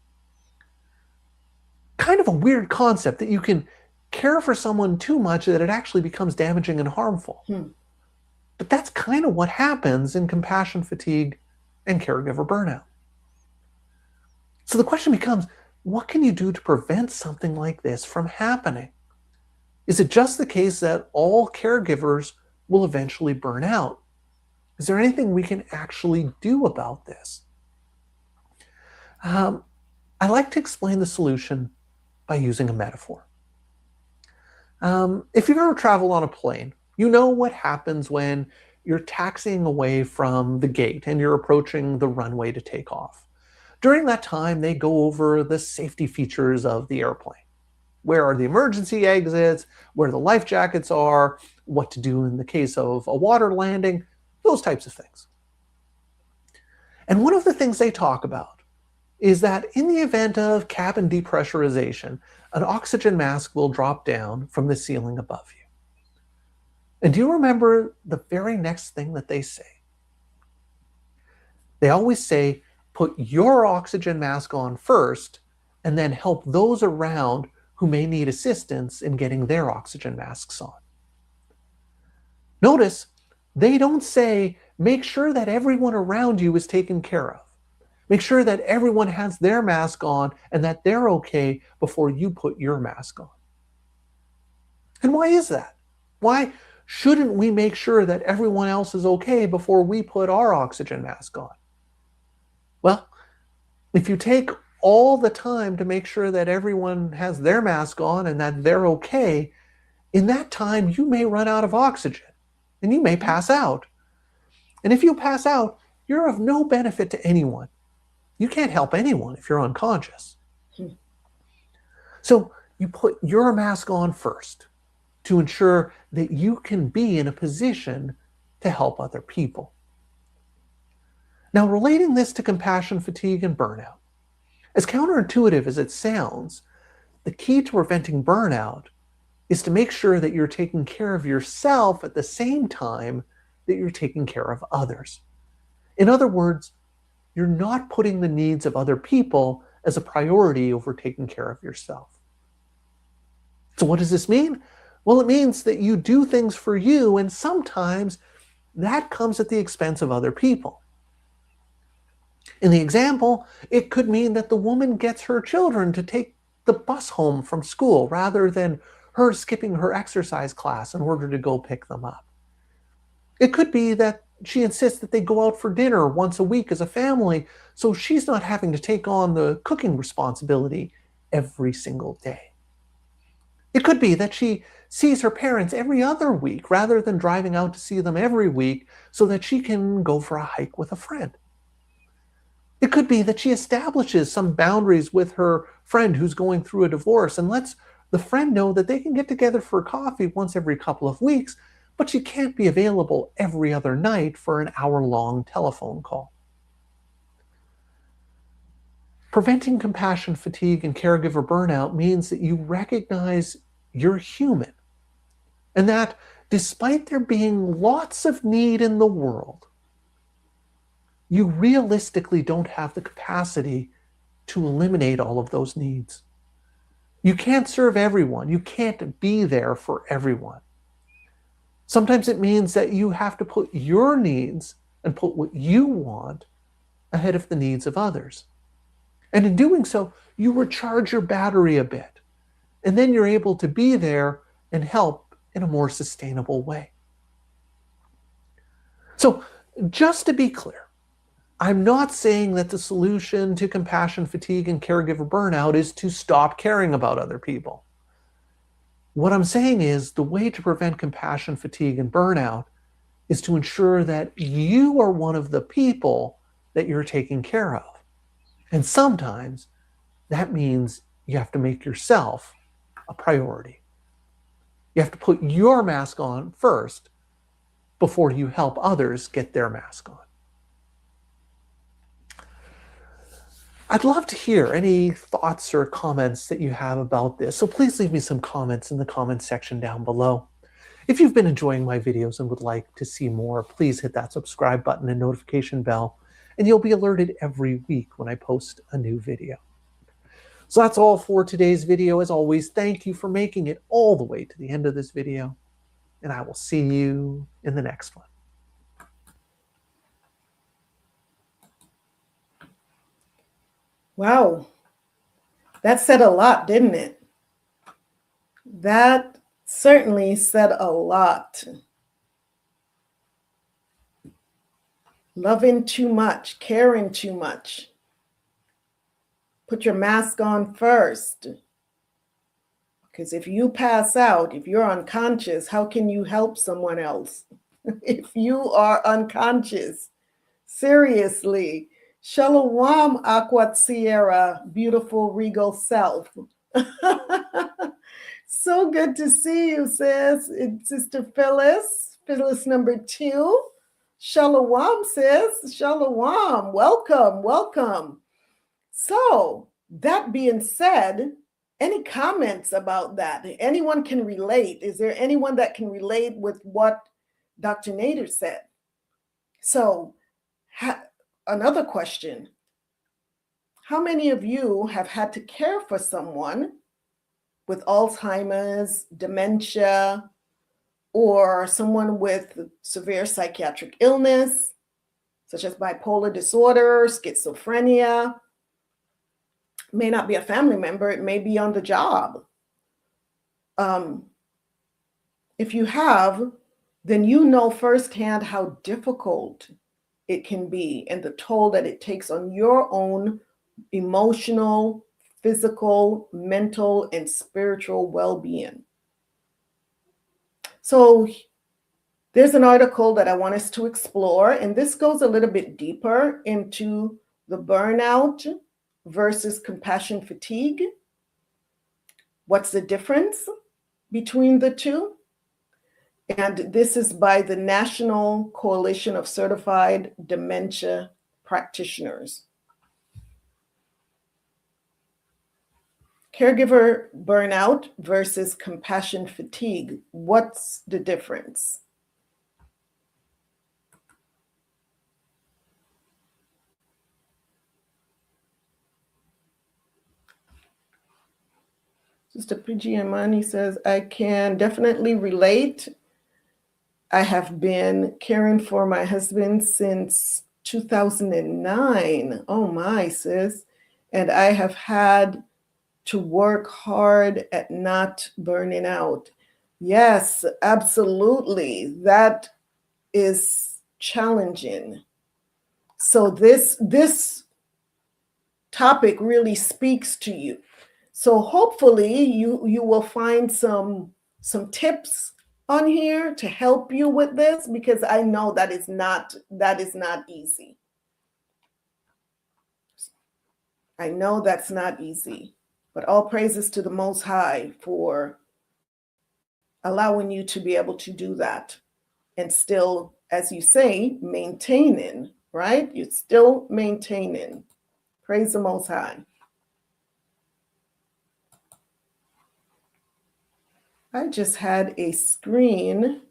Kind of a weird concept that you can care for someone too much that it actually becomes damaging and harmful. But that's kind of what happens in compassion fatigue and caregiver burnout. So the question becomes, what can you do to prevent something like this from happening? Is it just the case that all caregivers will eventually burn out? Is there anything we can actually do about this? I like to explain the solution by using a metaphor. If you've ever traveled on a plane, you know what happens when you're taxiing away from the gate and you're approaching the runway to take off. During that time, they go over the safety features of the airplane. Where are the emergency exits, where the life jackets are, what to do in the case of a water landing, those types of things. And one of the things they talk about is that in the event of cabin depressurization, an oxygen mask will drop down from the ceiling above you. And do you remember the very next thing that they say? They always say, put your oxygen mask on first, and then help those around who may need assistance in getting their oxygen masks on. Notice, they don't say, make sure that everyone around you is taken care of. Make sure that everyone has their mask on and that they're okay before you put your mask on. And why is that? Why shouldn't we make sure that everyone else is okay before we put our oxygen mask on? Well, if you take all the time to make sure that everyone has their mask on and that they're okay, in that time you may run out of oxygen and you may pass out. And if you pass out, you're of no benefit to anyone. You can't help anyone if you're unconscious. So you put your mask on first to ensure that you can be in a position to help other people. Now, relating this to compassion fatigue and burnout, as counterintuitive as it sounds, the key to preventing burnout is to make sure that you're taking care of yourself at the same time that you're taking care of others. In other words, you're not putting the needs of other people as a priority over taking care of yourself. So what does this mean? Well, it means that you do things for you, and sometimes that comes at the expense of other people. In the example, it could mean that the woman gets her children to take the bus home from school rather than her skipping her exercise class in order to go pick them up. It could be that she insists that they go out for dinner once a week as a family, so she's not having to take on the cooking responsibility every single day. It could be that she sees her parents every other week rather than driving out to see them every week so that she can go for a hike with a friend. It could be that she establishes some boundaries with her friend who's going through a divorce and lets the friend know that they can get together for coffee once every couple of weeks, but she can't be available every other night for an hour-long telephone call. Preventing compassion fatigue and caregiver burnout means that you recognize you're human, and that despite there being lots of need in the world, you realistically don't have the capacity to eliminate all of those needs. You can't serve everyone. You can't be there for everyone. Sometimes it means that you have to put your needs and put what you want ahead of the needs of others. And in doing so, you recharge your battery a bit. And then you're able to be there and help in a more sustainable way. So just to be clear, I'm not saying that the solution to compassion fatigue and caregiver burnout is to stop caring about other people. What I'm saying is the way to prevent compassion fatigue and burnout is to ensure that you are one of the people that you're taking care of. And sometimes that means you have to make yourself a priority. You have to put your mask on first before you help others get their mask on. I'd love to hear any thoughts or comments that you have about this, so please leave me some comments in the comments section down below. If you've been enjoying my videos and would like to see more, please hit that subscribe button and notification bell, and you'll be alerted every week when I post a new video. So that's all for today's video. As always, thank you for making it all the way to the end of this video, and I will see you in the next one. Wow, that said a lot, didn't it? That Certainly said a lot. Loving too much, caring too much. Put your mask on first. Because if you pass out, if you're unconscious, how can you help someone else? If you are unconscious, seriously. Shalawam, Aquat Sierra, beautiful regal self. So good to see you, sis. It's Sister Phyllis number 2. Shalawam, sis. Shalawam. Welcome, welcome. So, that being said, any comments about that? Anyone can relate? Is there anyone that can relate with what Dr. Nader said? So, another question. How many of you have had to care for someone with Alzheimer's, dementia, or someone with severe psychiatric illness, such as bipolar disorder, schizophrenia? It may not be a family member, it may be on the job. If you have, then you know firsthand how difficult it can be and the toll that it takes on your own emotional, physical, mental, and spiritual well-being. So there's an article that I want us to explore, and this goes a little bit deeper into the burnout versus compassion fatigue. What's the difference between the two? And this is by the National Coalition of Certified Dementia Practitioners. Caregiver burnout versus compassion fatigue. What's the difference? Sister Piji Amani says, I can definitely relate. I have been caring for my husband since 2009. Oh my, sis. And I have had to work hard at not burning out. Yes, absolutely. That is challenging. So this topic really speaks to you. So hopefully you will find some tips on here to help you with this, because I know that is not easy. I know that's not easy, but all praises to the Most High for allowing you to be able to do that and still, as you say, maintaining, right? You're still maintaining. Praise the Most High. I just had a screen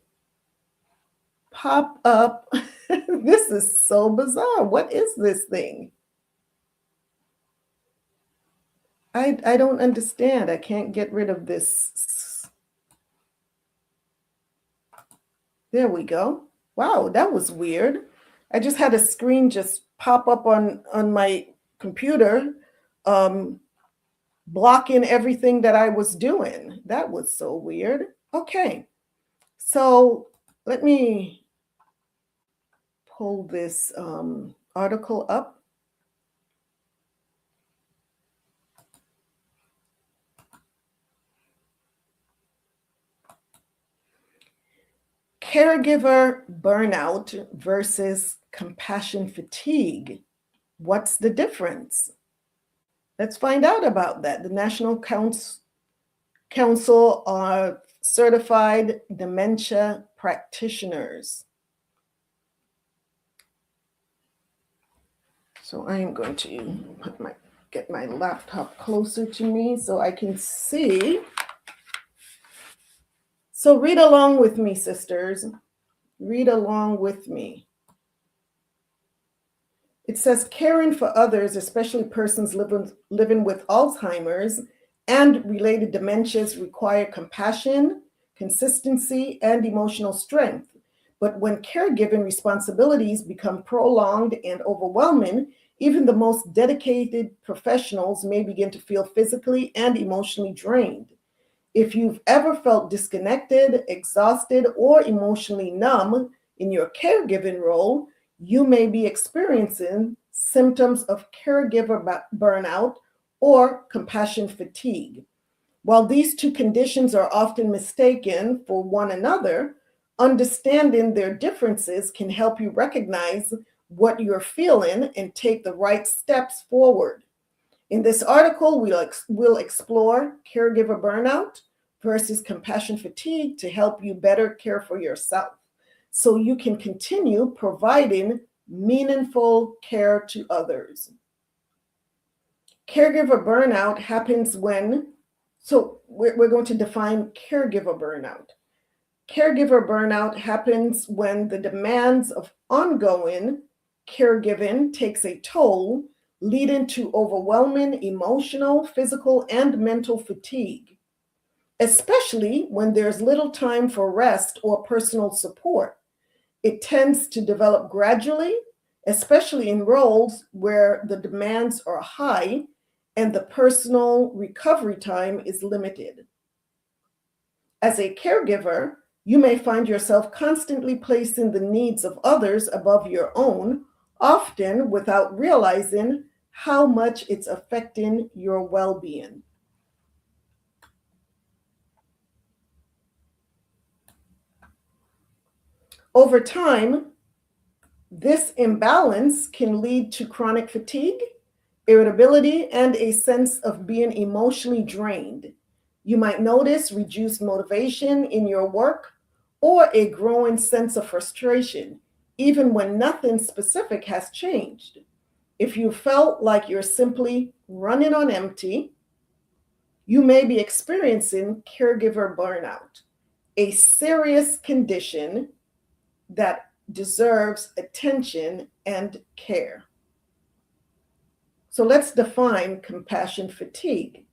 pop up. This is so bizarre. What is this thing? I don't understand. I can't get rid of this. There we go. Wow, that was weird. I just had a screen just pop up on my computer, blocking everything that I was doing. That was so weird. Okay, so let me pull this article up. Caregiver burnout versus compassion fatigue. What's the difference? Let's find out about that. The National Council of Certified Dementia Practitioners. So I am going to get my laptop closer to me so I can see. So read along with me, sisters. Read along with me. It says caring for others, especially persons living with Alzheimer's and related dementias, require compassion, consistency, and emotional strength. But when caregiving responsibilities become prolonged and overwhelming, even the most dedicated professionals may begin to feel physically and emotionally drained. If you've ever felt disconnected, exhausted, or emotionally numb in your caregiving role, you may be experiencing symptoms of caregiver burnout or compassion fatigue. While these two conditions are often mistaken for one another, understanding their differences can help you recognize what you're feeling and take the right steps forward. In this article, we'll explore caregiver burnout versus compassion fatigue to help you better care for yourself so you can continue providing meaningful care to others. Caregiver burnout happens when, so we're going to define caregiver burnout. Caregiver burnout happens when the demands of ongoing caregiving takes a toll, leading to overwhelming emotional, physical, and mental fatigue, especially when there's little time for rest or personal support. It tends to develop gradually, especially in roles where the demands are high and the personal recovery time is limited. As a caregiver, you may find yourself constantly placing the needs of others above your own, often without realizing how much it's affecting your well-being. Over time, this imbalance can lead to chronic fatigue, irritability, and a sense of being emotionally drained. You might notice reduced motivation in your work or a growing sense of frustration, even when nothing specific has changed. If you felt like you're simply running on empty, you may be experiencing caregiver burnout, a serious condition that deserves attention and care. So let's define compassion fatigue.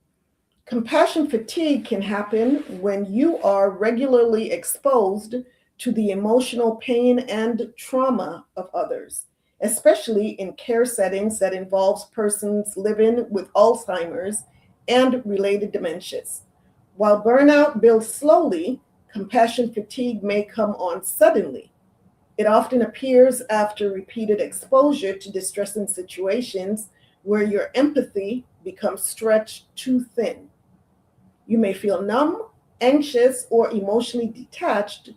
Compassion fatigue can happen when you are regularly exposed to the emotional pain and trauma of others, especially in care settings that involves persons living with Alzheimer's and related dementias. While burnout builds slowly, compassion fatigue may come on suddenly. It often appears after repeated exposure to distressing situations where your empathy becomes stretched too thin. You may feel numb, anxious, or emotionally detached,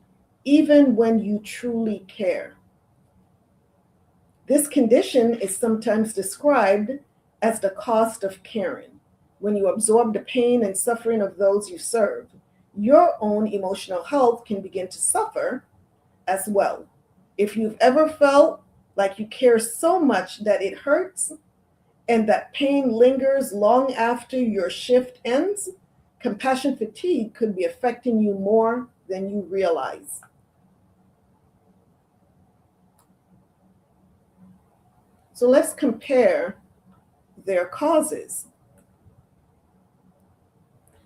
even when you truly care. This condition is sometimes described as the cost of caring. When you absorb the pain and suffering of those you serve, your own emotional health can begin to suffer as well. If you've ever felt like you care so much that it hurts and that pain lingers long after your shift ends, compassion fatigue could be affecting you more than you realize. So let's compare their causes.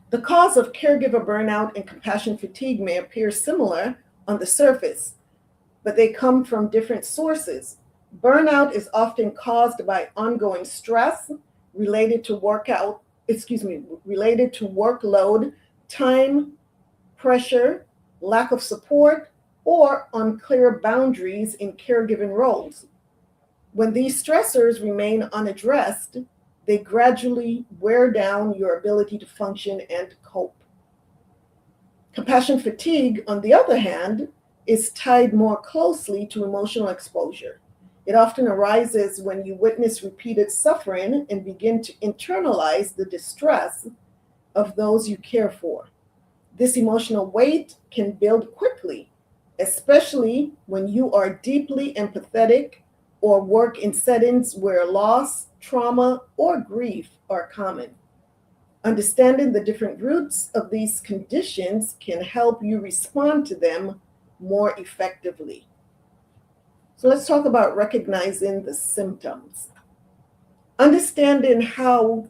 The cause of caregiver burnout and compassion fatigue may appear similar on the surface, but they come from different sources. Burnout is often caused by ongoing stress related to workload, time, pressure, lack of support, or unclear boundaries in caregiving roles. When these stressors remain unaddressed, they gradually wear down your ability to function and cope. Compassion fatigue, on the other hand, is tied more closely to emotional exposure. It often arises when you witness repeated suffering and begin to internalize the distress of those you care for. This emotional weight can build quickly, especially when you are deeply empathetic or work in settings where loss, trauma, or grief are common. Understanding the different roots of these conditions can help you respond to them more effectively. So let's talk about recognizing the symptoms. Understanding how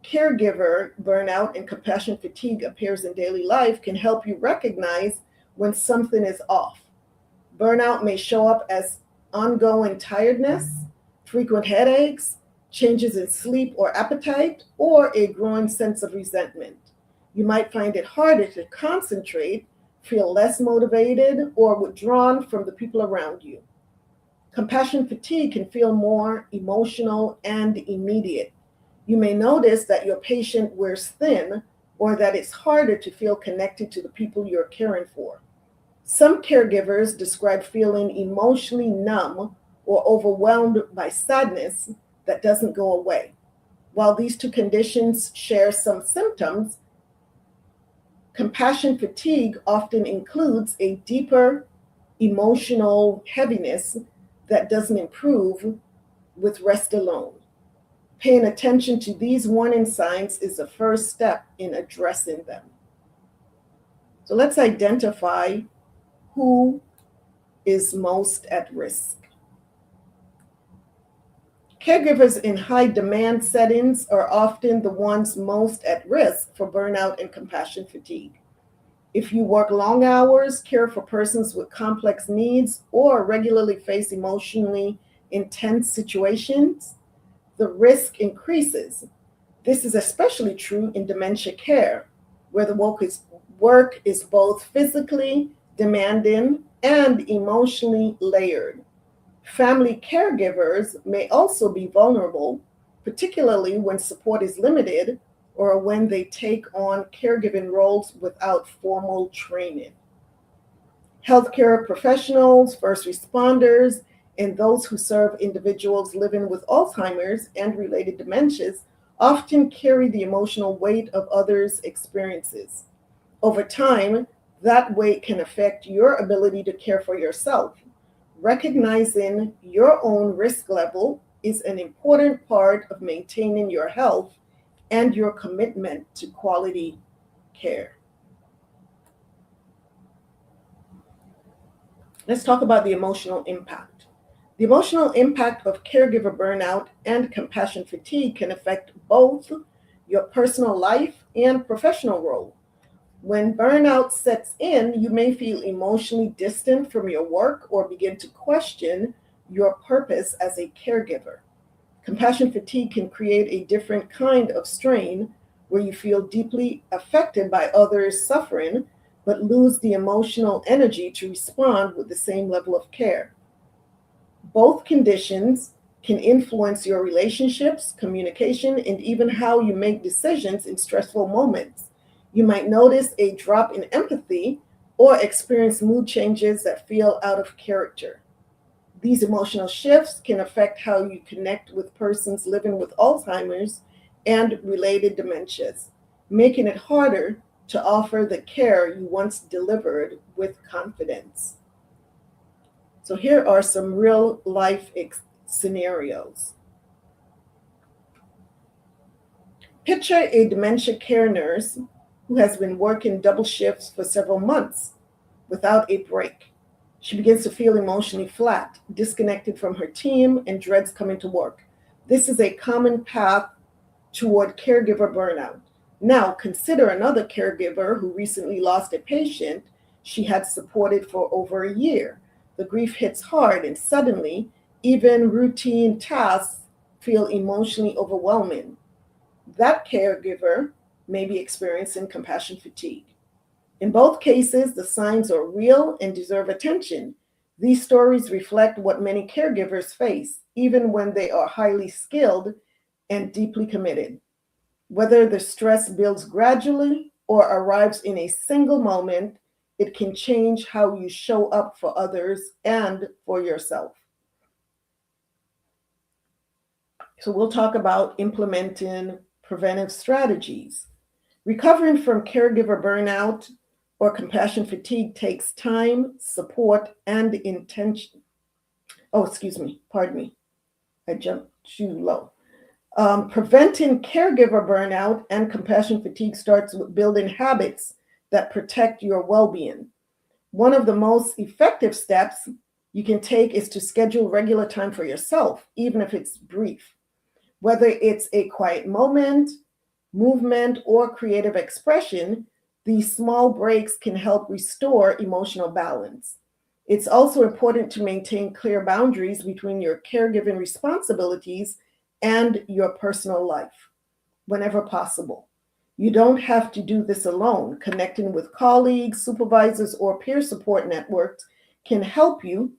caregiver burnout and compassion fatigue appears in daily life can help you recognize when something is off. Burnout may show up as ongoing tiredness, frequent headaches, changes in sleep or appetite, or a growing sense of resentment. You might find it harder to concentrate, feel less motivated, or withdrawn from the people around you. Compassion fatigue can feel more emotional and immediate. You may notice that your patient wears thin or that it's harder to feel connected to the people you're caring for. Some caregivers describe feeling emotionally numb or overwhelmed by sadness that doesn't go away. While these two conditions share some symptoms, compassion fatigue often includes a deeper emotional heaviness that doesn't improve with rest alone. Paying attention to these warning signs is the first step in addressing them. So let's identify who is most at risk. Caregivers in high demand settings are often the ones most at risk for burnout and compassion fatigue. If you work long hours, care for persons with complex needs, or regularly face emotionally intense situations, the risk increases. This is especially true in dementia care, where the work is both physically demanding and emotionally layered. Family caregivers may also be vulnerable, particularly when support is limited or when they take on caregiving roles without formal training. Healthcare professionals, first responders, and those who serve individuals living with Alzheimer's and related dementias often carry the emotional weight of others' experiences. Over time, that weight can affect your ability to care for yourself. Recognizing your own risk level is an important part of maintaining your health and your commitment to quality care. Let's talk about the emotional impact. The emotional impact of caregiver burnout and compassion fatigue can affect both your personal life and professional role. When burnout sets in, you may feel emotionally distant from your work or begin to question your purpose as a caregiver. Compassion fatigue can create a different kind of strain where you feel deeply affected by others' suffering, but lose the emotional energy to respond with the same level of care. Both conditions can influence your relationships, communication, and even how you make decisions in stressful moments. You might notice a drop in empathy or experience mood changes that feel out of character. These emotional shifts can affect how you connect with persons living with Alzheimer's and related dementias, making it harder to offer the care you once delivered with confidence. So here are some real life scenarios. Picture a dementia care nurse who has been working double shifts for several months without a break. She begins to feel emotionally flat, disconnected from her team, and dreads coming to work. This is a common path toward caregiver burnout. Now, consider another caregiver who recently lost a patient she had supported for over a year. The grief hits hard, and suddenly, even routine tasks feel emotionally overwhelming. That caregiver may be experiencing compassion fatigue. In both cases, the signs are real and deserve attention. These stories reflect what many caregivers face, even when they are highly skilled and deeply committed. Whether the stress builds gradually or arrives in a single moment, it can change how you show up for others and for yourself. So we'll talk about implementing preventive strategies. Recovering from caregiver burnout or compassion fatigue takes time, support, and intention. Pardon me. I jumped too low. Preventing caregiver burnout and compassion fatigue starts with building habits that protect your well-being. One of the most effective steps you can take is to schedule regular time for yourself, even if it's brief. Whether it's a quiet moment, movement, or creative expression, these small breaks can help restore emotional balance. It's also important to maintain clear boundaries between your caregiving responsibilities and your personal life whenever possible. You don't have to do this alone. Connecting with colleagues, supervisors, or peer support networks can help you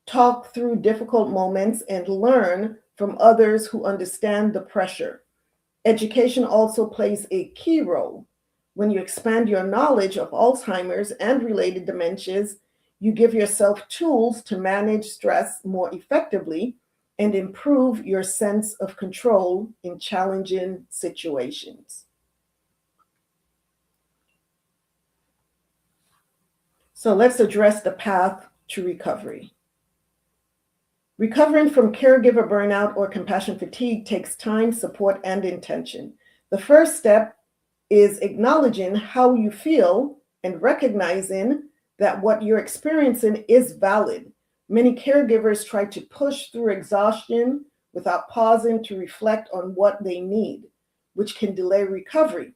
talk through difficult moments and learn from others who understand the pressure. Education also plays a key role. When you expand your knowledge of Alzheimer's and related dementias, you give yourself tools to manage stress more effectively and improve your sense of control in challenging situations. So let's address the path to recovery. Recovering from caregiver burnout or compassion fatigue takes time, support, and intention. The first step is acknowledging how you feel and recognizing that what you're experiencing is valid. Many caregivers try to push through exhaustion without pausing to reflect on what they need, which can delay recovery.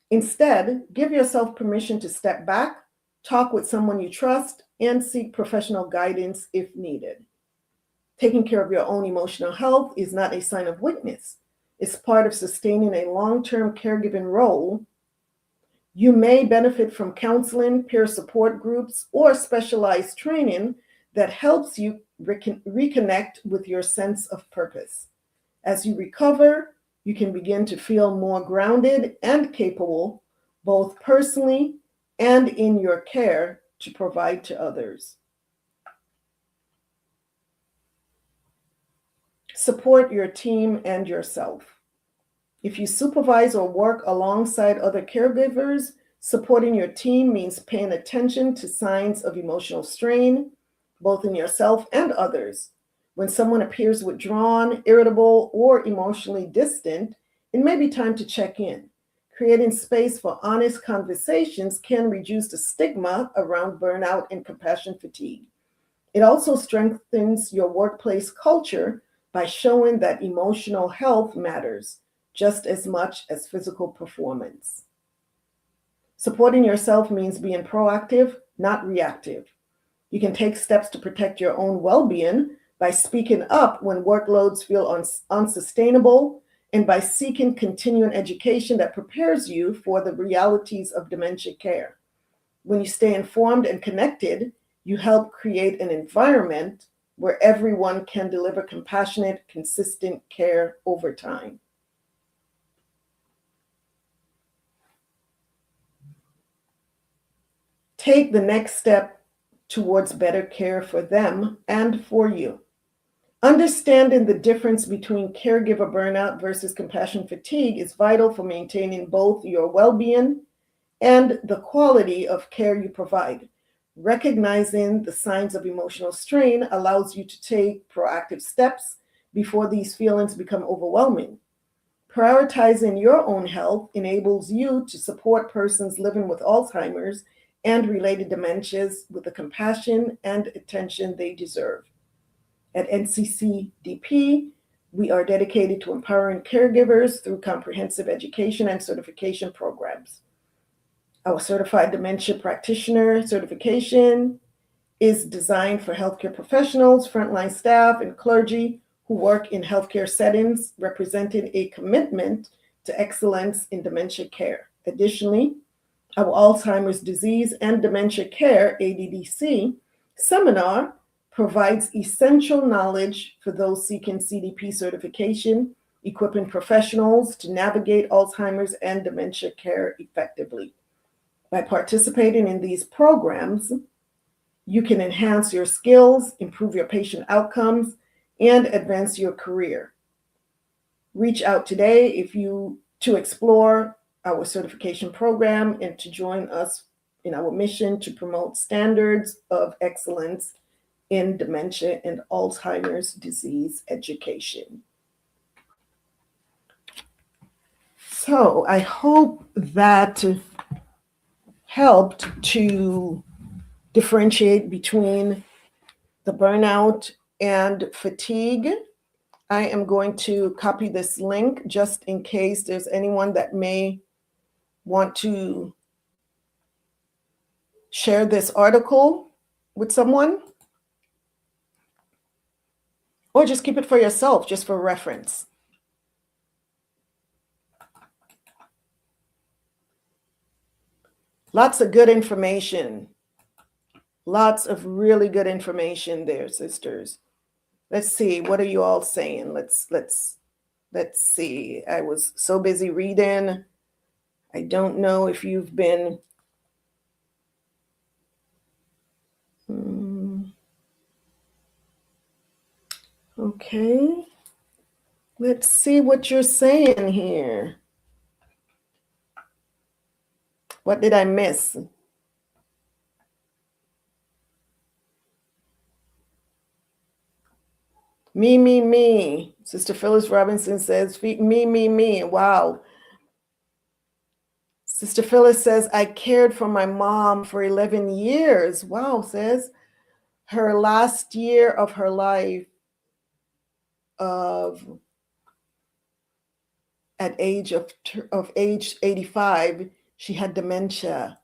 Instead, give yourself permission to step back, talk with someone you trust, and seek professional guidance if needed. Taking care of your own emotional health is not a sign of weakness. It's part of sustaining a long-term caregiving role. You may benefit from counseling, peer support groups, or specialized training that helps you reconnect with your sense of purpose. As you recover, you can begin to feel more grounded and capable, both personally and in your care to provide to others. Support your team and yourself. If you supervise or work alongside other caregivers, supporting your team means paying attention to signs of emotional strain, both in yourself and others. When someone appears withdrawn, irritable, or emotionally distant, it may be time to check in. Creating space for honest conversations can reduce the stigma around burnout and compassion fatigue. It also strengthens your workplace culture by showing that emotional health matters just as much as physical performance. Supporting yourself means being proactive, not reactive. You can take steps to protect your own well-being by speaking up when workloads feel unsustainable and by seeking continuing education that prepares you for the realities of dementia care. When you stay informed and connected, you help create an environment where everyone can deliver compassionate, consistent care over time. Take the next step towards better care for them and for you. Understanding the difference between caregiver burnout versus compassion fatigue is vital for maintaining both your well-being and the quality of care you provide. Recognizing the signs of emotional strain allows you to take proactive steps before these feelings become overwhelming. Prioritizing your own health enables you to support persons living with Alzheimer's and related dementias with the compassion and attention they deserve. At NCCDP, we are dedicated to empowering caregivers through comprehensive education and certification programs. Our Certified Dementia Practitioner certification is designed for healthcare professionals, frontline staff, and clergy who work in healthcare settings, representing a commitment to excellence in dementia care. Additionally, our Alzheimer's Disease and Dementia Care, ADDC, seminar provides essential knowledge for those seeking CDP certification, equipping professionals to navigate Alzheimer's and dementia care effectively. By participating in these programs, you can enhance your skills, improve your patient outcomes, and advance your career. Reach out today to explore our certification program and to join us in our mission to promote standards of excellence in dementia and Alzheimer's disease education. So I hope that helped to differentiate between the burnout and fatigue. I am going to copy this link just in case there's anyone that may want to share this article with someone, or just keep it for yourself, just for reference. Lots of good information. Lots of really good information there, sisters. Let's see. What are you all saying? Let's see. I was so busy reading. I don't know if you've been. Okay. Let's see what you're saying here. What did I miss? Me. Sister Phyllis Robinson says, me. Wow. Sister Phyllis says, I cared for my mom for 11 years. Wow, says her last year of her life at age 85, she had dementia.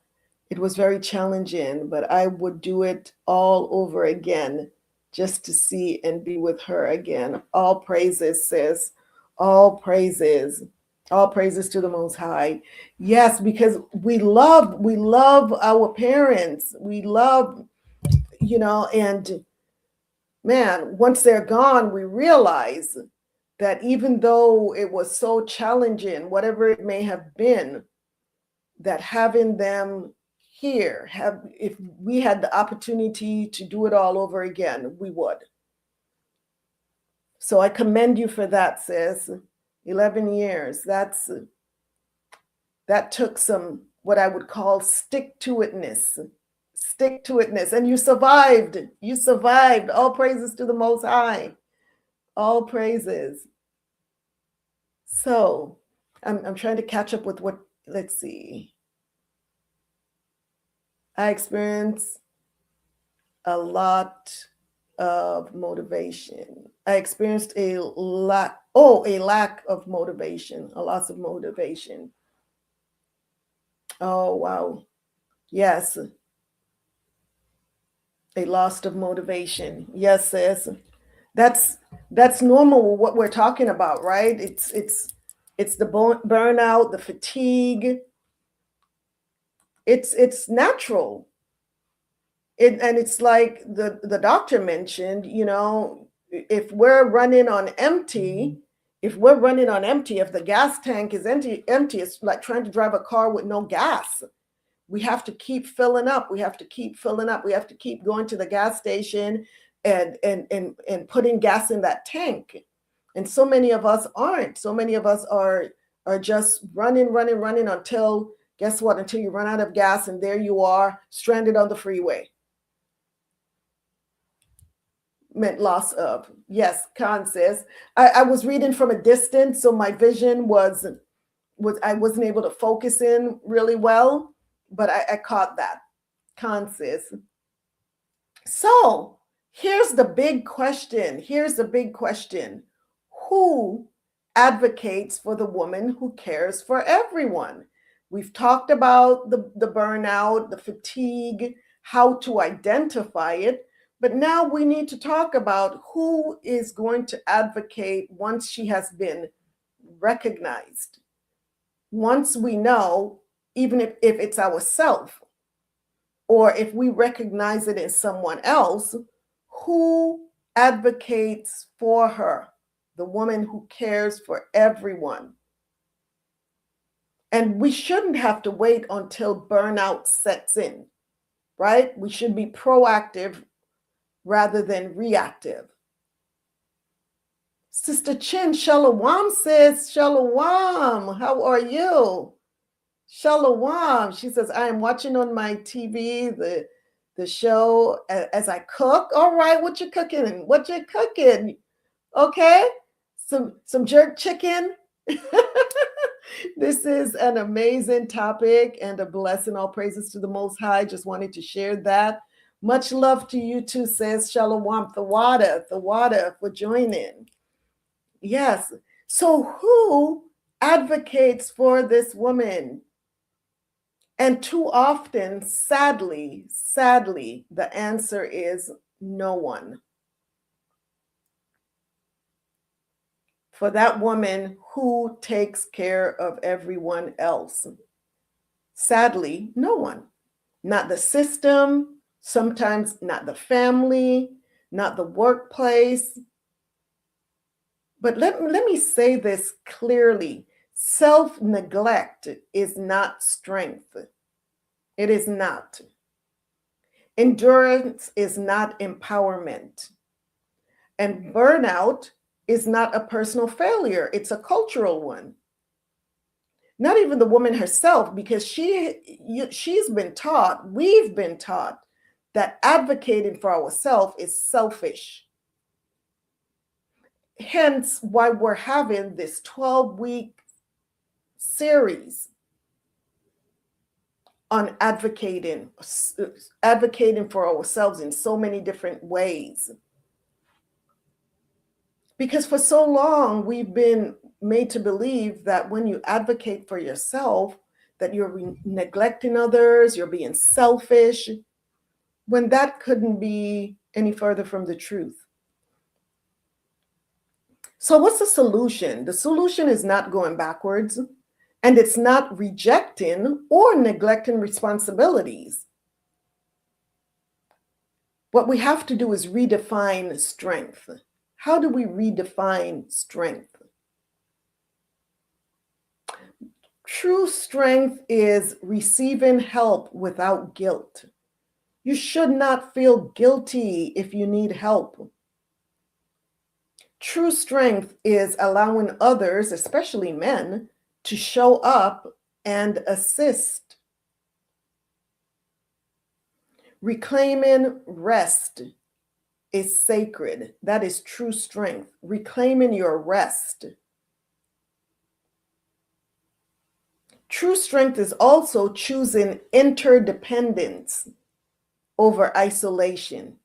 It was very challenging, but I would do it all over again just to see and be with her again. All praises, sis. All praises. All praises to the Most High. Yes, because we love our parents. We love, and man, once they're gone, we realize that even though it was so challenging, whatever it may have been, that having them here, if we had the opportunity to do it all over again, we would. So I commend you for that, sis. 11 years. That took some, what I would call stick-to-itness. Stick-to-itness. And you survived. You survived. All praises to the Most High. All praises. So I'm trying to catch up with what, let's see. I experienced a lot of motivation. I experienced a lack of motivation, a loss of motivation. Oh, wow. Yes. A loss of motivation. Yes, sis. That's normal what we're talking about, right? It's the burnout, the fatigue. It's natural. And it's like the doctor mentioned, if we're running on empty, if the gas tank is empty, it's like trying to drive a car with no gas. We have to keep filling up. We have to keep going to the gas station and putting gas in that tank. And so many of us aren't. So many of us are just running until, guess what? Until you run out of gas, and there you are, stranded on the freeway. Meant loss of. Yes, Khan says. I was reading from a distance, so my vision was I wasn't able to focus in really well, but I caught that. Khan says. So here's the big question. Who advocates for the woman who cares for everyone? We've talked about the burnout, the fatigue, how to identify it. But now we need to talk about who is going to advocate once she has been recognized. Once we know, even if it's ourselves, or if we recognize it in someone else, who advocates for her, the woman who cares for everyone. And we shouldn't have to wait until burnout sets in, right? We should be proactive rather than reactive. Sister Chin, Shalawam says, Shalawam, how are you? Shalawam, she says, I am watching on my TV the show as I cook. All right, what you cooking? Okay, some jerk chicken. This is an amazing topic and a blessing. All praises to the Most High. Just wanted to share that. Much love to you too, says Shalawam, the water for joining. Yes. So who advocates for this woman? And too often, sadly, the answer is no one. For that woman who takes care of everyone else. Sadly, no one. Not the system, sometimes not the family, not the workplace. But let me say this clearly. Self-neglect is not strength. It is not. Endurance is not empowerment. And burnout is not a personal failure. It's a cultural one. Not even the woman herself, because she's been taught, we've been taught that advocating for ourselves is selfish. Hence why we're having this 12-week series on advocating for ourselves in so many different ways. Because for so long, we've been made to believe that when you advocate for yourself, that you're neglecting others, you're being selfish, when that couldn't be any further from the truth. So what's the solution? The solution is not going backwards, and it's not rejecting or neglecting responsibilities. What we have to do is redefine strength. How do we redefine strength? True strength is receiving help without guilt. You should not feel guilty if you need help. True strength is allowing others, especially men, to show up and assist. Reclaiming rest is sacred. That is true strength. Reclaiming your rest. True strength is also choosing interdependence over isolation.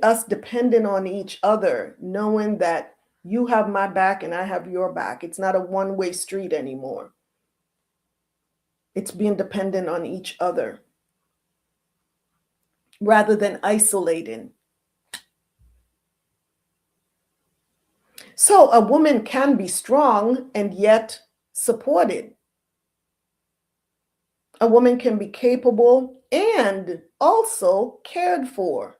Us depending on each other, knowing that you have my back and I have your back. It's not a one-way street anymore. It's being dependent on each other rather than isolating. So a woman can be strong and yet supported. A woman can be capable and also cared for.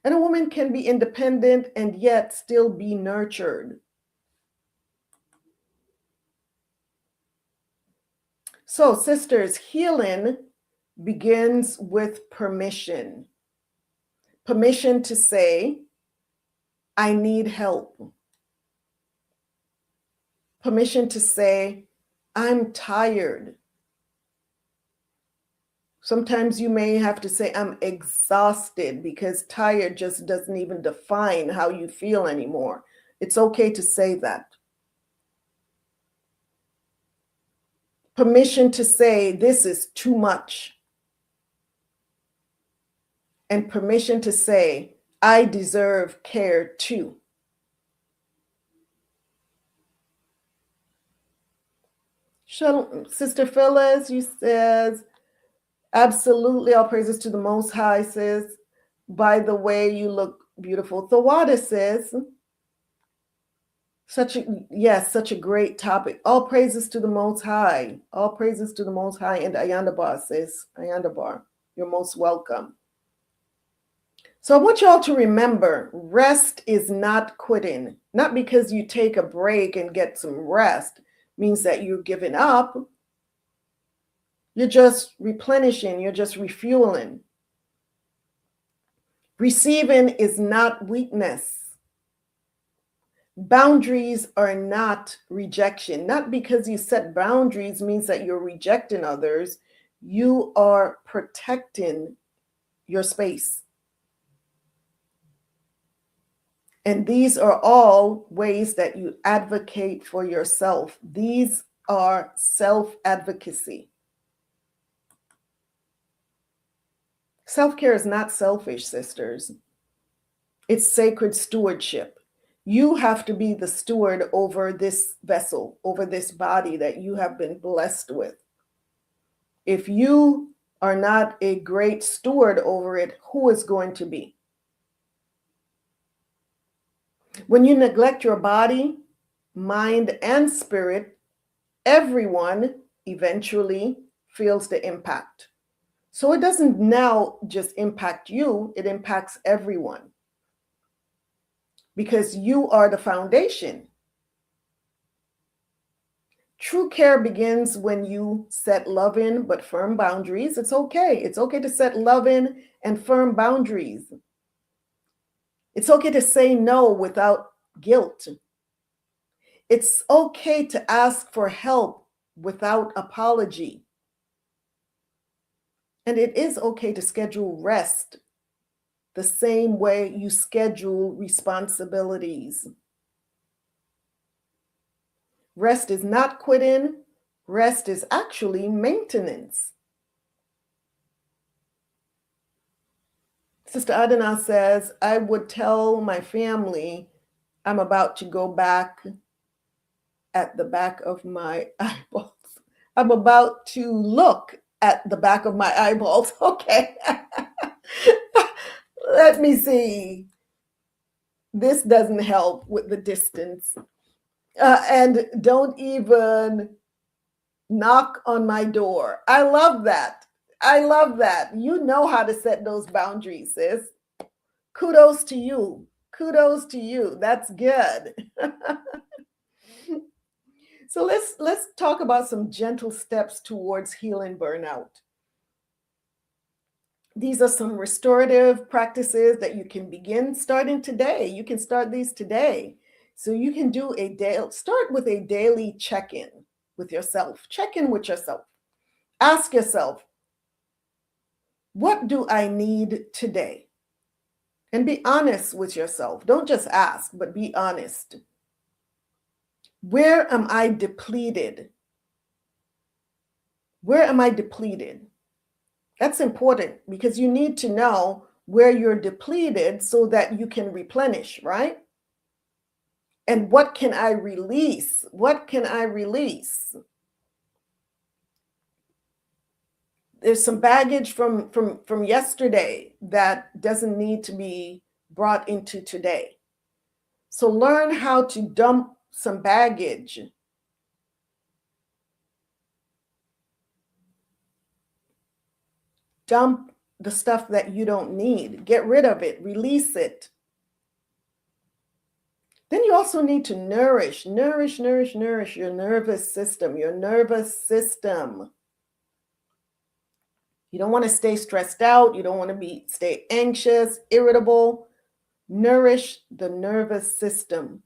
And a woman can be independent and yet still be nurtured. So, sisters, healing begins with permission. Permission to say, I need help. Permission to say, I'm tired. Sometimes you may have to say, I'm exhausted, because tired just doesn't even define how you feel anymore. It's okay to say that. Permission to say, this is too much. And permission to say, I deserve care too. Sister Phyllis, you says, absolutely, all praises to the Most High, sis. By the way, you look beautiful. Thawada says, such a great topic. All praises to the Most High. All praises to the Most High. And Ayandabar says, Ayandabar, you're most welcome. So I want y'all to remember, rest is not quitting. Not because you take a break and get some rest means that you're giving up. You're just replenishing, you're just refueling. Receiving is not weakness. Boundaries are not rejection. Not because you set boundaries means that you're rejecting others. You are protecting your space. And these are all ways that you advocate for yourself. These are self-advocacy. Self-care is not selfish, sisters. It's sacred stewardship. You have to be the steward over this vessel, over this body that you have been blessed with. If you are not a great steward over it, who is going to be? When you neglect your body, mind, and spirit, everyone eventually feels the impact. So it doesn't now just impact you, it impacts everyone. Because you are the foundation. True care begins when you set loving but firm boundaries. It's okay. It's okay to set loving and firm boundaries. It's okay to say no without guilt. It's okay to ask for help without apology. And it is okay to schedule rest the same way you schedule responsibilities. Rest is not quitting. Rest is actually maintenance. Sister Adana says, I would tell my family I'm about to go back at the back of my eyeballs. I'm about to look at the back of my eyeballs. Okay. Let me see. This doesn't help with the distance. And don't even knock on my door. I love that. I love that. You know how to set those boundaries, sis. Kudos to you. Kudos to you. That's good. So let's talk about some gentle steps towards healing burnout. These are some restorative practices that you can begin starting today. You can start these today. So you can do start with a daily check-in with yourself. Check in with yourself. Ask yourself, what do I need today? And be honest with yourself. Don't just ask, but be honest. Where am I depleted? Where am I depleted? That's important because you need to know where you're depleted so that you can replenish, right? And what can I release? What can I release? There's some baggage from yesterday that doesn't need to be brought into today. So learn how to dump some baggage. Dump the stuff that you don't need. Get rid of it. Release it. Then you also need to nourish your nervous system, your nervous system. You don't want to stay stressed out. You don't want to stay anxious, irritable. Nourish the nervous system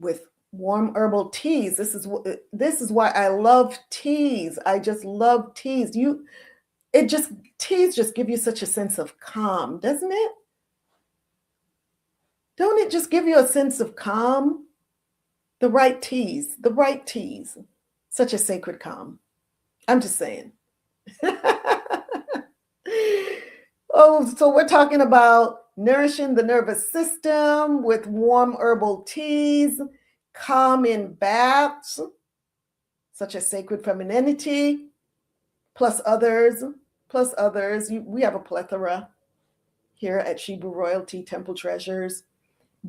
with warm herbal teas. This is why I love teas. I just love teas. Teas just give you such a sense of calm, doesn't it? Don't it just give you a sense of calm? The right teas. Such a sacred calm. I'm just saying. Oh, so we're talking about nourishing the nervous system with warm herbal teas, calm in baths, such as sacred femininity, plus others. We have a plethora here at Shebrews Royalty Temple Treasures.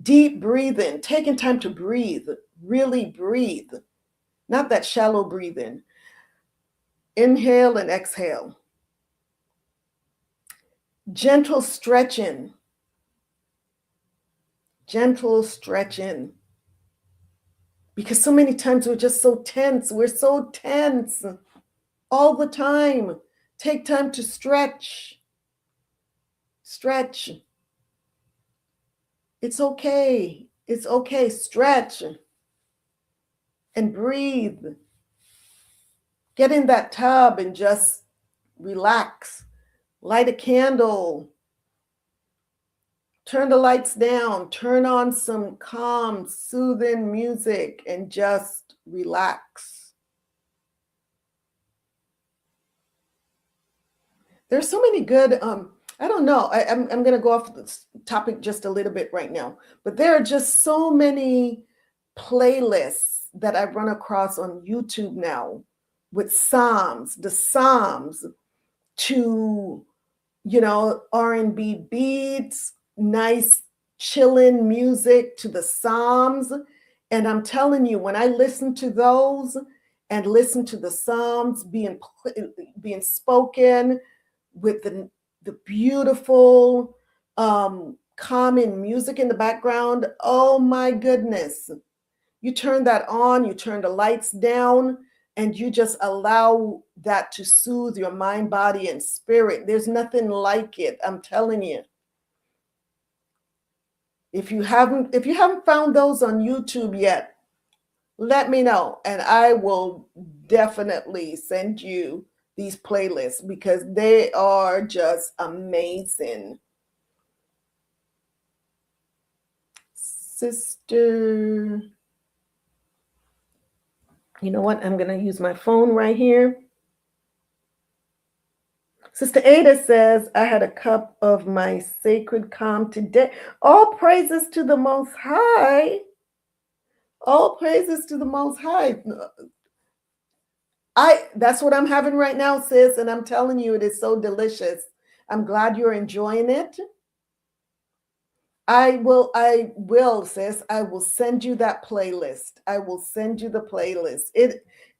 Deep breathing, taking time to breathe, really breathe, not that shallow breathing. Inhale and exhale. Gentle stretching. Because so many times we're just so tense. We're so tense all the time. Take time to stretch. Stretch. It's okay. It's okay. Stretch and breathe. Get in that tub and just relax. Light a candle. Turn the lights down. Turn on some calm, soothing music and just relax. There's so many good, I don't know, I'm going to go off this topic just a little bit right now, but there are just so many playlists that I've run across on YouTube now with the Psalms to, R&B beats, nice chilling music to the Psalms. And I'm telling you, when I listen to those and listen to the Psalms being spoken with the beautiful, calming music in the background, oh my goodness. You turn that on, you turn the lights down, and you just allow that to soothe your mind, body, and spirit. There's nothing like it, I'm telling you. If you haven't found those on YouTube yet, let me know, and I will definitely send you these playlists because they are just amazing. Sister, you know what? I'm going to use my phone right here. Sister Ada says, I had a cup of my sacred calm today. All praises to the Most High. All praises to the Most High. That's what I'm having right now, sis, and I'm telling you, it is so delicious. I'm glad you're enjoying it. I will, sis. I will send you that playlist. I will send you the playlist.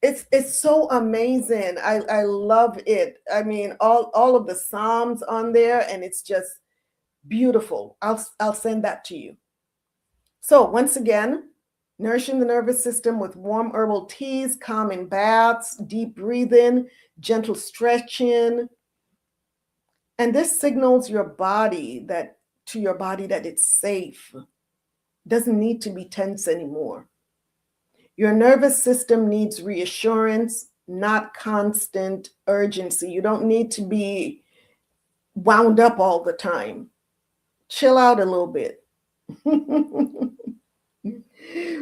It's so amazing. I love it. I mean, all of the Psalms on there, and it's just beautiful. I'll send that to you. So once again, nourishing the nervous system with warm herbal teas, calming baths, deep breathing, gentle stretching. And this signals your body that it's safe. It doesn't need to be tense anymore. Your nervous system needs reassurance, not constant urgency. You don't need to be wound up all the time. Chill out a little bit.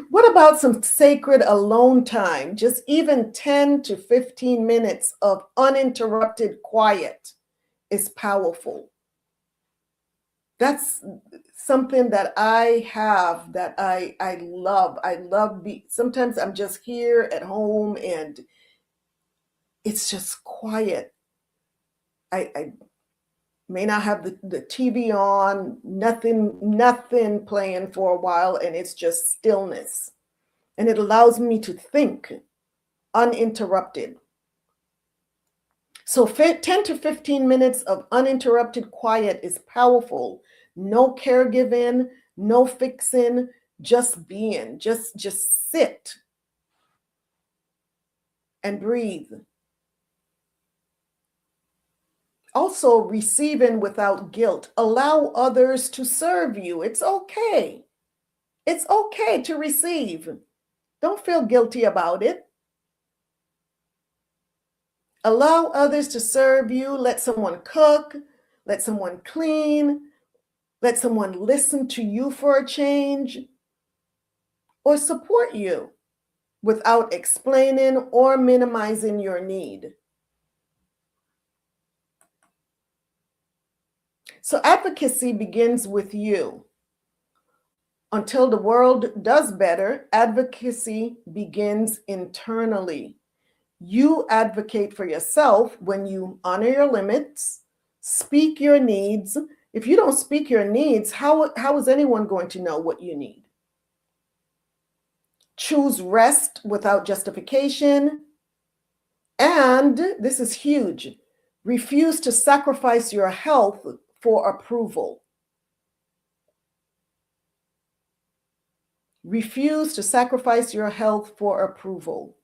What about some sacred alone time? Just even 10 to 15 minutes of uninterrupted quiet is powerful. That's something that I have that I love. Sometimes I'm just here at home and it's just quiet. I may not have the TV on, nothing playing for a while, and it's just stillness. And it allows me to think uninterrupted. So 10 to 15 minutes of uninterrupted quiet is powerful. No caregiving, no fixing, just being, just sit and breathe. Also, receiving without guilt. Allow others to serve you. It's okay. It's okay to receive. Don't feel guilty about it. Allow others to serve you. Let someone cook. Let someone clean. Let someone listen to you for a change. Or support you without explaining or minimizing your need. So advocacy begins with you. Until the world does better, advocacy begins internally. You advocate for yourself when you honor your limits, speak your needs. If you don't speak your needs, how is anyone going to know what you need? Choose rest without justification. And this is huge. Refuse to sacrifice your health for approval. Refuse to sacrifice your health for approval.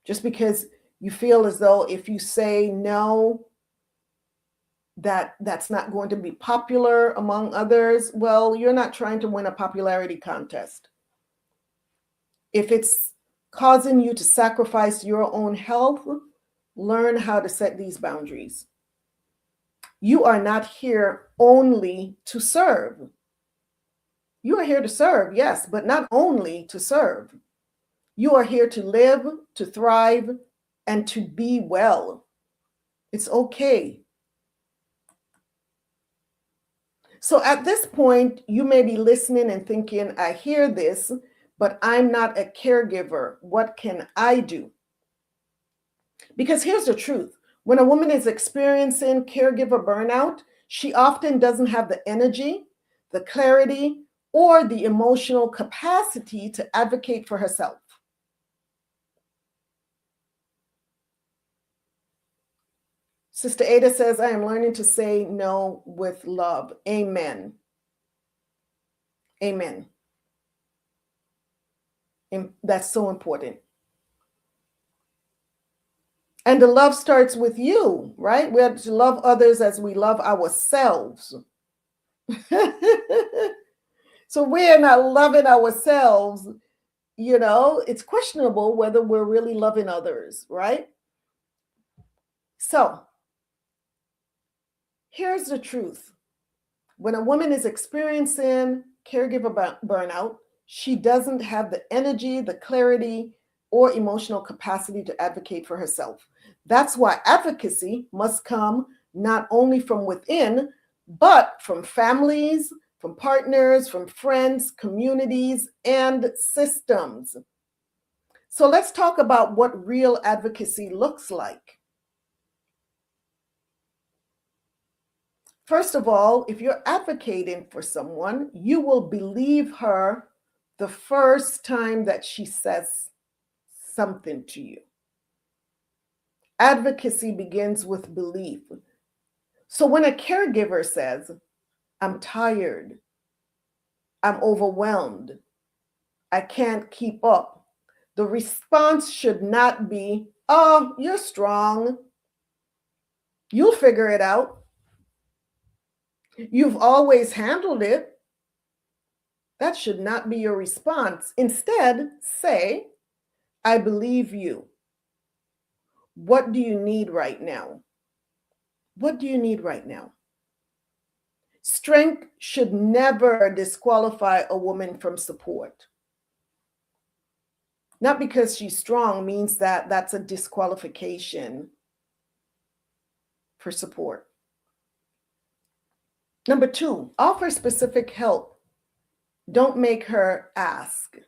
Just because you feel as though if you say no, that's not going to be popular among others, well, you're not trying to win a popularity contest. If it's causing you to sacrifice your own health, learn how to set these boundaries. You are not here only to serve. You are here to serve, yes, but not only to serve. You are here to live, to thrive, and to be well. It's okay. So at this point, you may be listening and thinking, I hear this, but I'm not a caregiver. What can I do? Because here's the truth. When a woman is experiencing caregiver burnout, she often doesn't have the energy, the clarity, or the emotional capacity to advocate for herself. Sister Ada says, I am learning to say no with love. Amen. Amen. And that's so important. And the love starts with you, right? We have to love others as we love ourselves. So we are not loving ourselves, it's questionable whether we're really loving others, right? So here's the truth. When a woman is experiencing caregiver burnout, she doesn't have the energy, the clarity, or emotional capacity to advocate for herself. That's why advocacy must come not only from within, but from families, from partners, from friends, communities, and systems. So let's talk about what real advocacy looks like. First of all, if you're advocating for someone, you will believe her the first time that she says something to you. Advocacy begins with belief. So when a caregiver says, I'm tired, I'm overwhelmed, I can't keep up, the response should not be, oh, you're strong, you'll figure it out. You've always handled it. That should not be your response. Instead, say, I believe you. What do you need right now? What do you need right now? Strength should never disqualify a woman from support. Not because she's strong means that that's a disqualification for support. Number 2, offer specific help. Don't make her ask.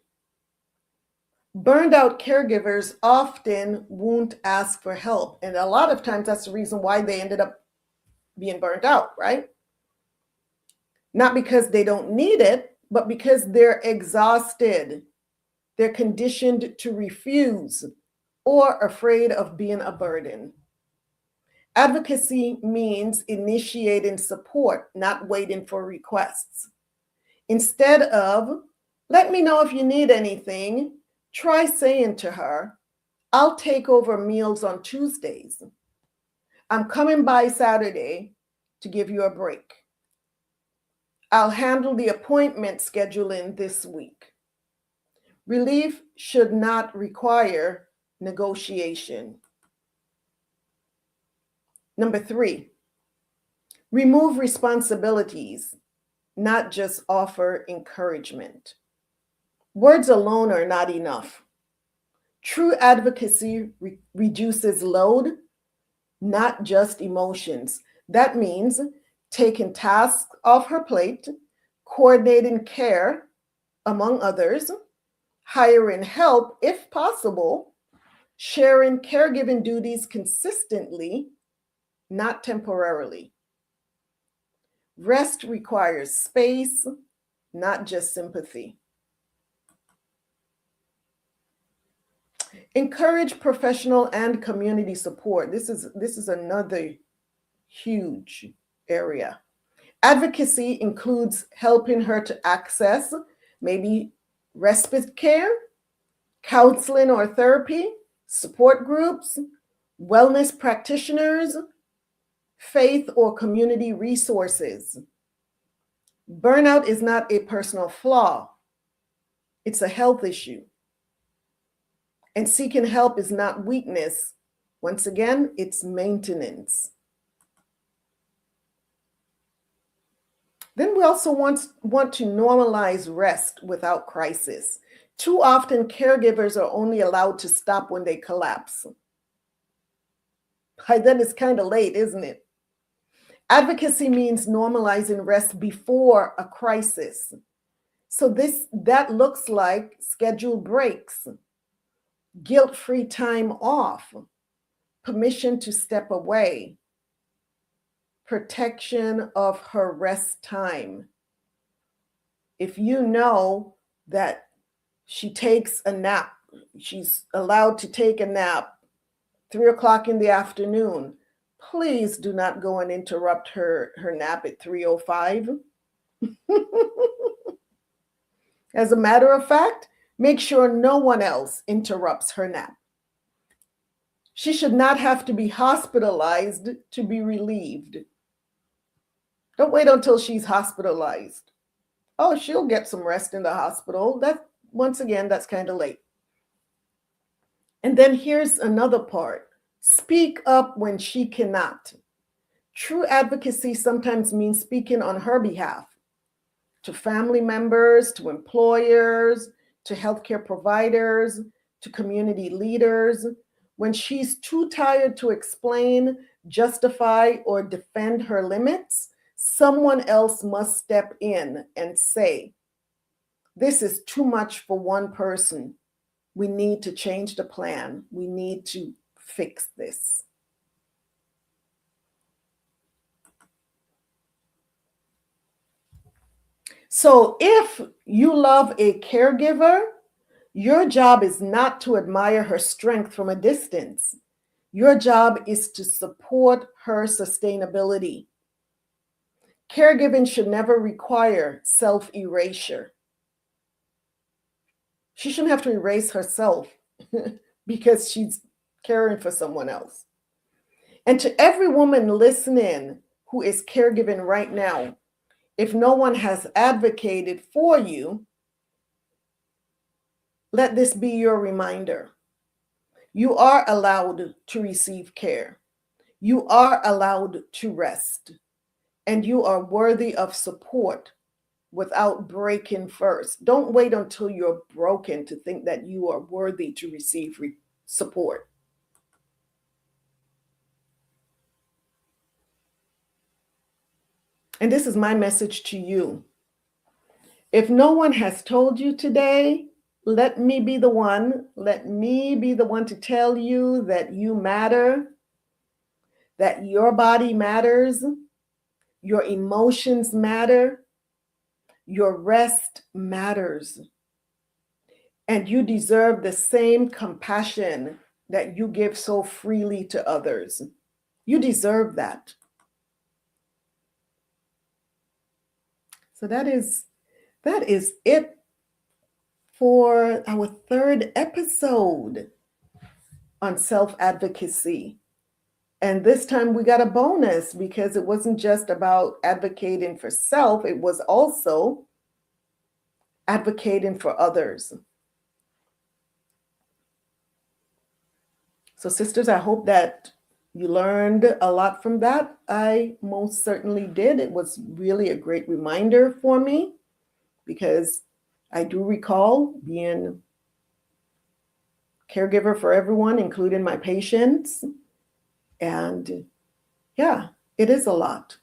Burned out caregivers often won't ask for help. And a lot of times that's the reason why they ended up being burned out, right? Not because they don't need it, but because they're exhausted. They're conditioned to refuse or afraid of being a burden. Advocacy means initiating support, not waiting for requests. Instead of, let me know if you need anything, try saying to her, I'll take over meals on Tuesdays. I'm coming by Saturday to give you a break. I'll handle the appointment scheduling this week. Relief should not require negotiation. Number 3, remove responsibilities, not just offer encouragement. Words alone are not enough. True advocacy reduces load, not just emotions. That means taking tasks off her plate, coordinating care among others, hiring help if possible, sharing caregiving duties consistently, not temporarily. Rest requires space, not just sympathy. Encourage professional and community support. This is another huge area. Advocacy includes helping her to access maybe respite care, counseling or therapy, support groups, wellness practitioners, faith or community resources. Burnout is not a personal flaw. It's a health issue. And seeking help is not weakness. Once again, it's maintenance. Then we also want to normalize rest without crisis. Too often, caregivers are only allowed to stop when they collapse. By then, it's kind of late, isn't it? Advocacy means normalizing rest before a crisis. So that looks like scheduled breaks, guilt-free time off, permission to step away, protection of her rest time. if you know that she takes a nap, she's allowed to take a nap 3 o'clock in the afternoon, please do not go and interrupt her nap at 3:05. As a matter of fact, make sure no one else interrupts her nap. She should not have to be hospitalized to be relieved. Don't wait until she's hospitalized. Oh, she'll get some rest in the hospital. Once again, that's kind of late. And then here's another part. Speak up when she cannot. True advocacy sometimes means speaking on her behalf to family members, to employers, to healthcare providers, to community leaders. When she's too tired to explain, justify, or defend her limits, someone else must step in and say, this is too much for one person. We need to change the plan. We need to fix this. So if you love a caregiver, your job is not to admire her strength from a distance. Your job is to support her sustainability. Caregiving should never require self-erasure. She shouldn't have to erase herself because she's caring for someone else. And to every woman listening who is caregiving right now, if no one has advocated for you, let this be your reminder. You are allowed to receive care. You are allowed to rest. And you are worthy of support without breaking first. Don't wait until you're broken to think that you are worthy to receive support. And this is my message to you. If no one has told you today, let me be the one. Let me be the one to tell you that you matter, that your body matters, your emotions matter, your rest matters, and you deserve the same compassion that you give so freely to others. You deserve that. So that is it for our third episode on self-advocacy. And this time we got a bonus because it wasn't just about advocating for self, it was also advocating for others. So sisters, I hope that you learned a lot from that. I most certainly did. It was really a great reminder for me because I do recall being caregiver for everyone, including my patients. And yeah, it is a lot.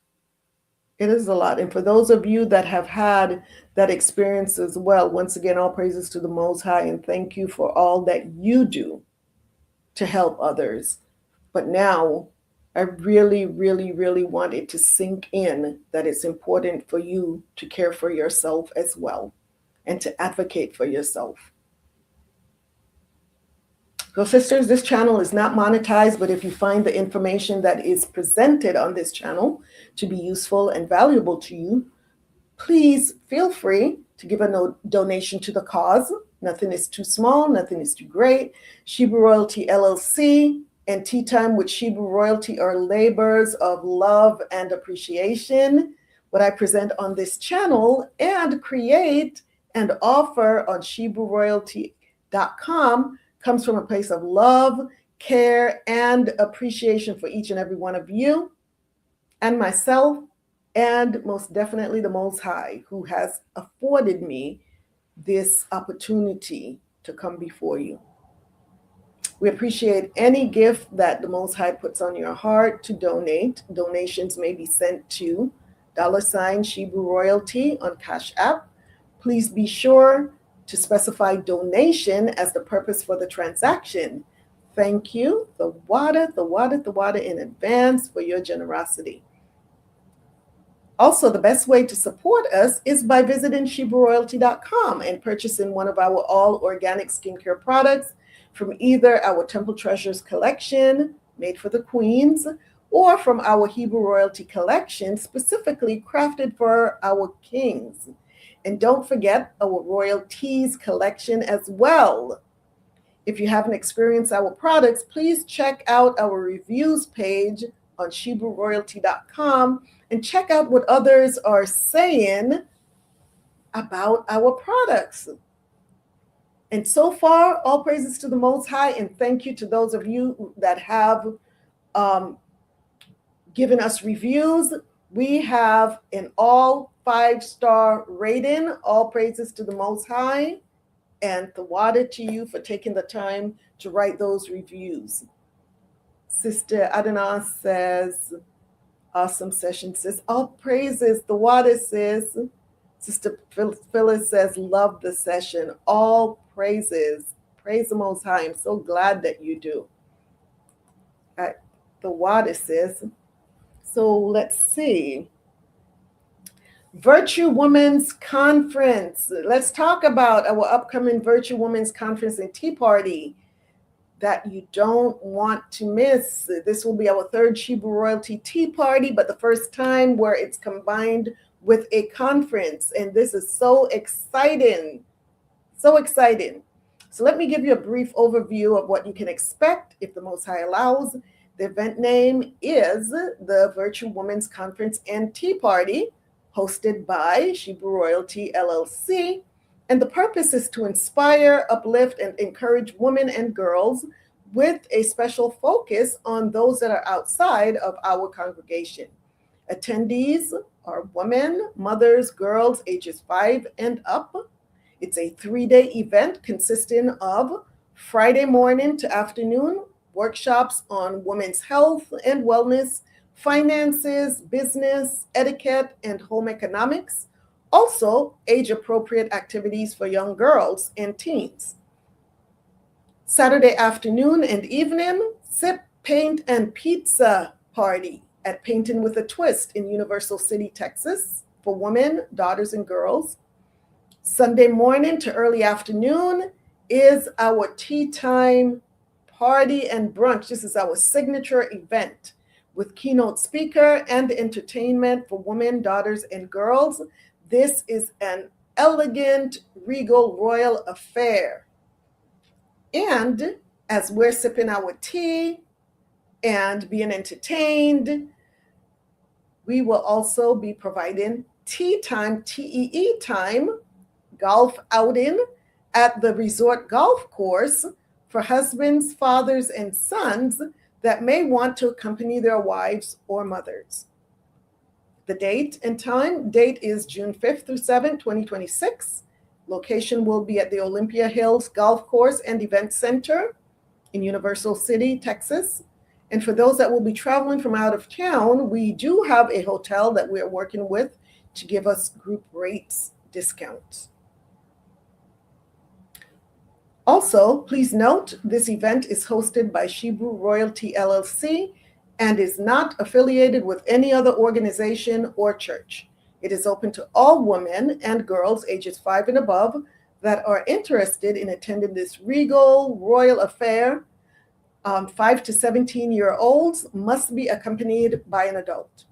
It is a lot. And for those of you that have had that experience as well, once again, all praises to the Most High, and thank you for all that you do to help others. But now I really, really, really want it to sink in that it's important for you to care for yourself as well and to advocate for yourself. So sisters, this channel is not monetized, but if you find the information that is presented on this channel to be useful and valuable to you, please feel free to give a donation to the cause. Nothing is too small, nothing is too great. Shebroo Royalty LLC and Tea Time with Shebroo Royalty are labors of love and appreciation. What I present on this channel and create and offer on ShebrooRoyalty.com comes from a place of love, care, and appreciation for each and every one of you and myself, and most definitely the Most High, who has afforded me this opportunity to come before you. We appreciate any gift that the Most High puts on your heart to donate. Donations may be sent to $Shebroo Royalty on Cash App. Please be sure to specify donation as the purpose for the transaction. Thank you, the water in advance for your generosity. Also, the best way to support us is by visiting SheBrewRoyalty.com and purchasing one of our all organic skincare products from either our Temple Treasures collection, made for the queens, or from our Hebrew Royalty collection, specifically crafted for our kings. And don't forget our Royal Teas collection as well. If you haven't experienced our products, please check out our reviews page on SheBrewRoyalty.com and check out what others are saying about our products. And so far, all praises to the Most High, and thank you to those of you that have given us reviews. We have an all 5-star rating. All praises to the Most High, and Thawada to you for taking the time to write those reviews. Sister Adana says, awesome session, sis. All praises. Thawada says, Sister Phyllis says, love the session. All praises. Praise the Most High. I'm so glad that you do. Thawada says, so let's see. Virtue Women's Conference. Let's talk about our upcoming Virtue Women's Conference and Tea Party that you don't want to miss. This will be our third Shebrew Royalty Tea Party, but the first time where it's combined with a conference. And this is so exciting. So exciting. So let me give you a brief overview of what you can expect if the Most High allows. The event name is the Virtue Women's Conference and Tea Party, hosted by Shebrew Royalty LLC. And the purpose is to inspire, uplift, and encourage women and girls with a special focus on those that are outside of our congregation. Attendees are women, mothers, girls ages 5 and up. It's a 3-day event consisting of Friday morning to afternoon workshops on women's health and wellness, finances, business, etiquette, and home economics. Also, age-appropriate activities for young girls and teens. Saturday afternoon and evening, Sip, Paint, and Pizza Party at Painting with a Twist in Universal City, Texas, for women, daughters, and girls. Sunday morning to early afternoon is our tea time party and brunch. This is our signature event with keynote speaker and entertainment for women, daughters, and girls. This is an elegant, regal, royal affair. And as we're sipping our tea and being entertained, we will also be providing tea time, TEE time, golf outing at the resort golf course for husbands, fathers, and sons that may want to accompany their wives or mothers. The date and time, date is June 5th through 7th, 2026. Location will be at the Olympia Hills Golf Course and Event Center in Universal City, Texas. And for those that will be traveling from out of town, we do have a hotel that we're working with to give us group rates discounts. Also, please note, this event is hosted by Shebrew Royalty LLC and is not affiliated with any other organization or church. It is open to all women and girls ages 5 and above that are interested in attending this regal royal affair. 5 to 17-year-olds must be accompanied by an adult.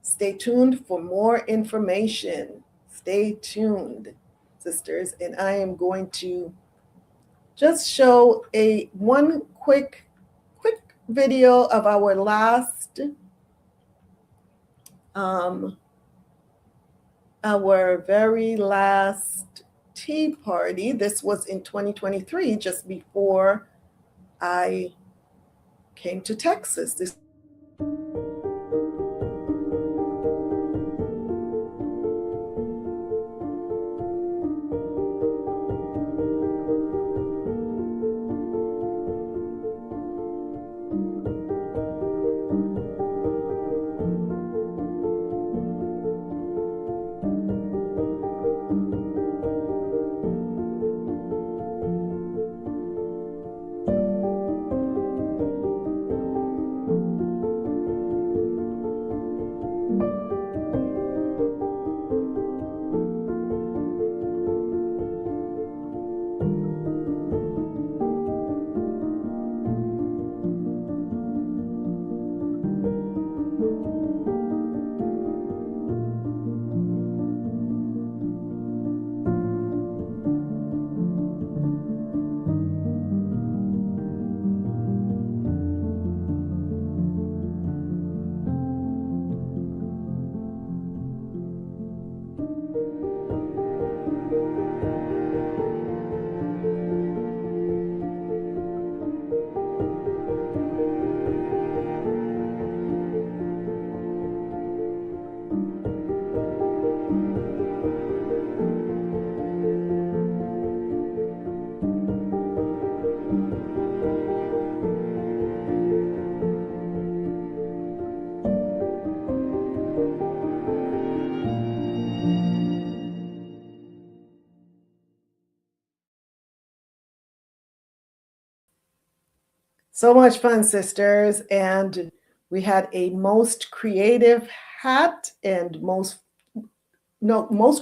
Stay tuned for more information. Stay tuned, sisters, and I am going to just show one quick video of our last, our very last tea party. This was in 2023, just before I came to Texas. So much fun, sisters. And we had a most creative hat and most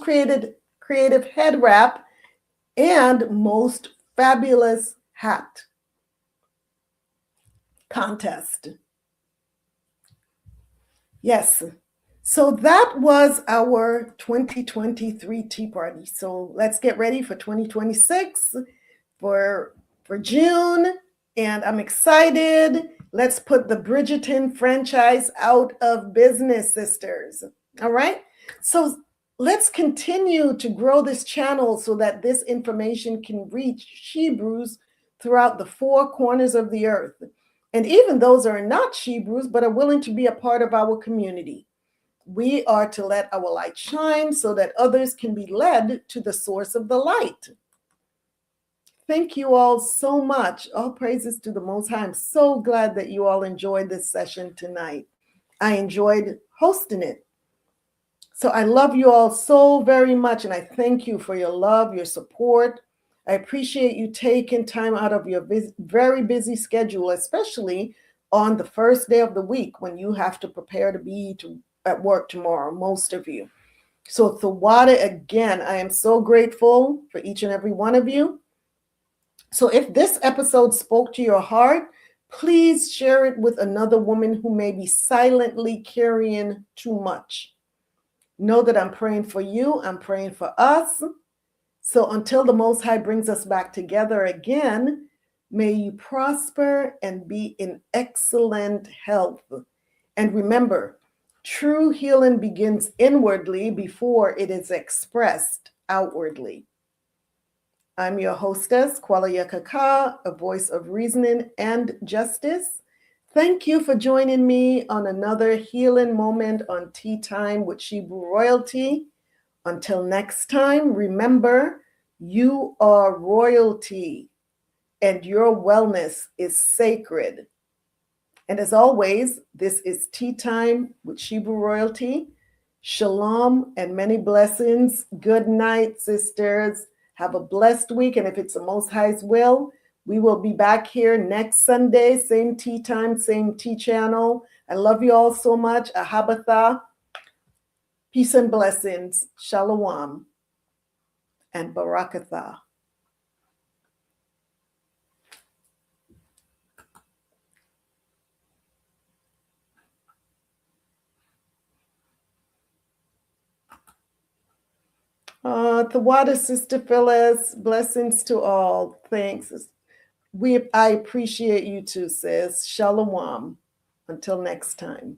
creative head wrap and most fabulous hat contest. Yes. So that was our 2023 Tea Party. So let's get ready for 2026 for June. And I'm excited. Let's put the Bridgerton franchise out of business, sisters. All right. So let's continue to grow this channel so that this information can reach Shebrews throughout the four corners of the earth. And even those are not Shebrews, but are willing to be a part of our community. We are to let our light shine so that others can be led to the source of the light. Thank you all so much. All praises to the Most High. I'm so glad that you all enjoyed this session tonight. I enjoyed hosting it. So I love you all so very much, and I thank you for your love, your support. I appreciate you taking time out of your very busy schedule, especially on the first day of the week when you have to prepare to be at work tomorrow, most of you. So Thawada, again, I am so grateful for each and every one of you. So if this episode spoke to your heart, please share it with another woman who may be silently carrying too much. Know that I'm praying for you. I'm praying for us. So until the Most High brings us back together again, may you prosper and be in excellent health. And remember, true healing begins inwardly before it is expressed outwardly. I'm your hostess, YASHAYA, a voice of reasoning and justice. Thank you for joining me on another healing moment on Tea Time with Shebrew Royalty. Until next time, remember, you are royalty and your wellness is sacred. And as always, this is Tea Time with Shebrew Royalty. Shalom and many blessings. Good night, sisters. Have a blessed week. And if it's the Most High's will, we will be back here next Sunday, same tea time, same tea channel. I love you all so much. Ahabatha. Peace and blessings. Shalawam and Barakatha. Thawada, Sister Phyllis, blessings to all. Thanks. I appreciate you too, sis. Shalom. Until next time.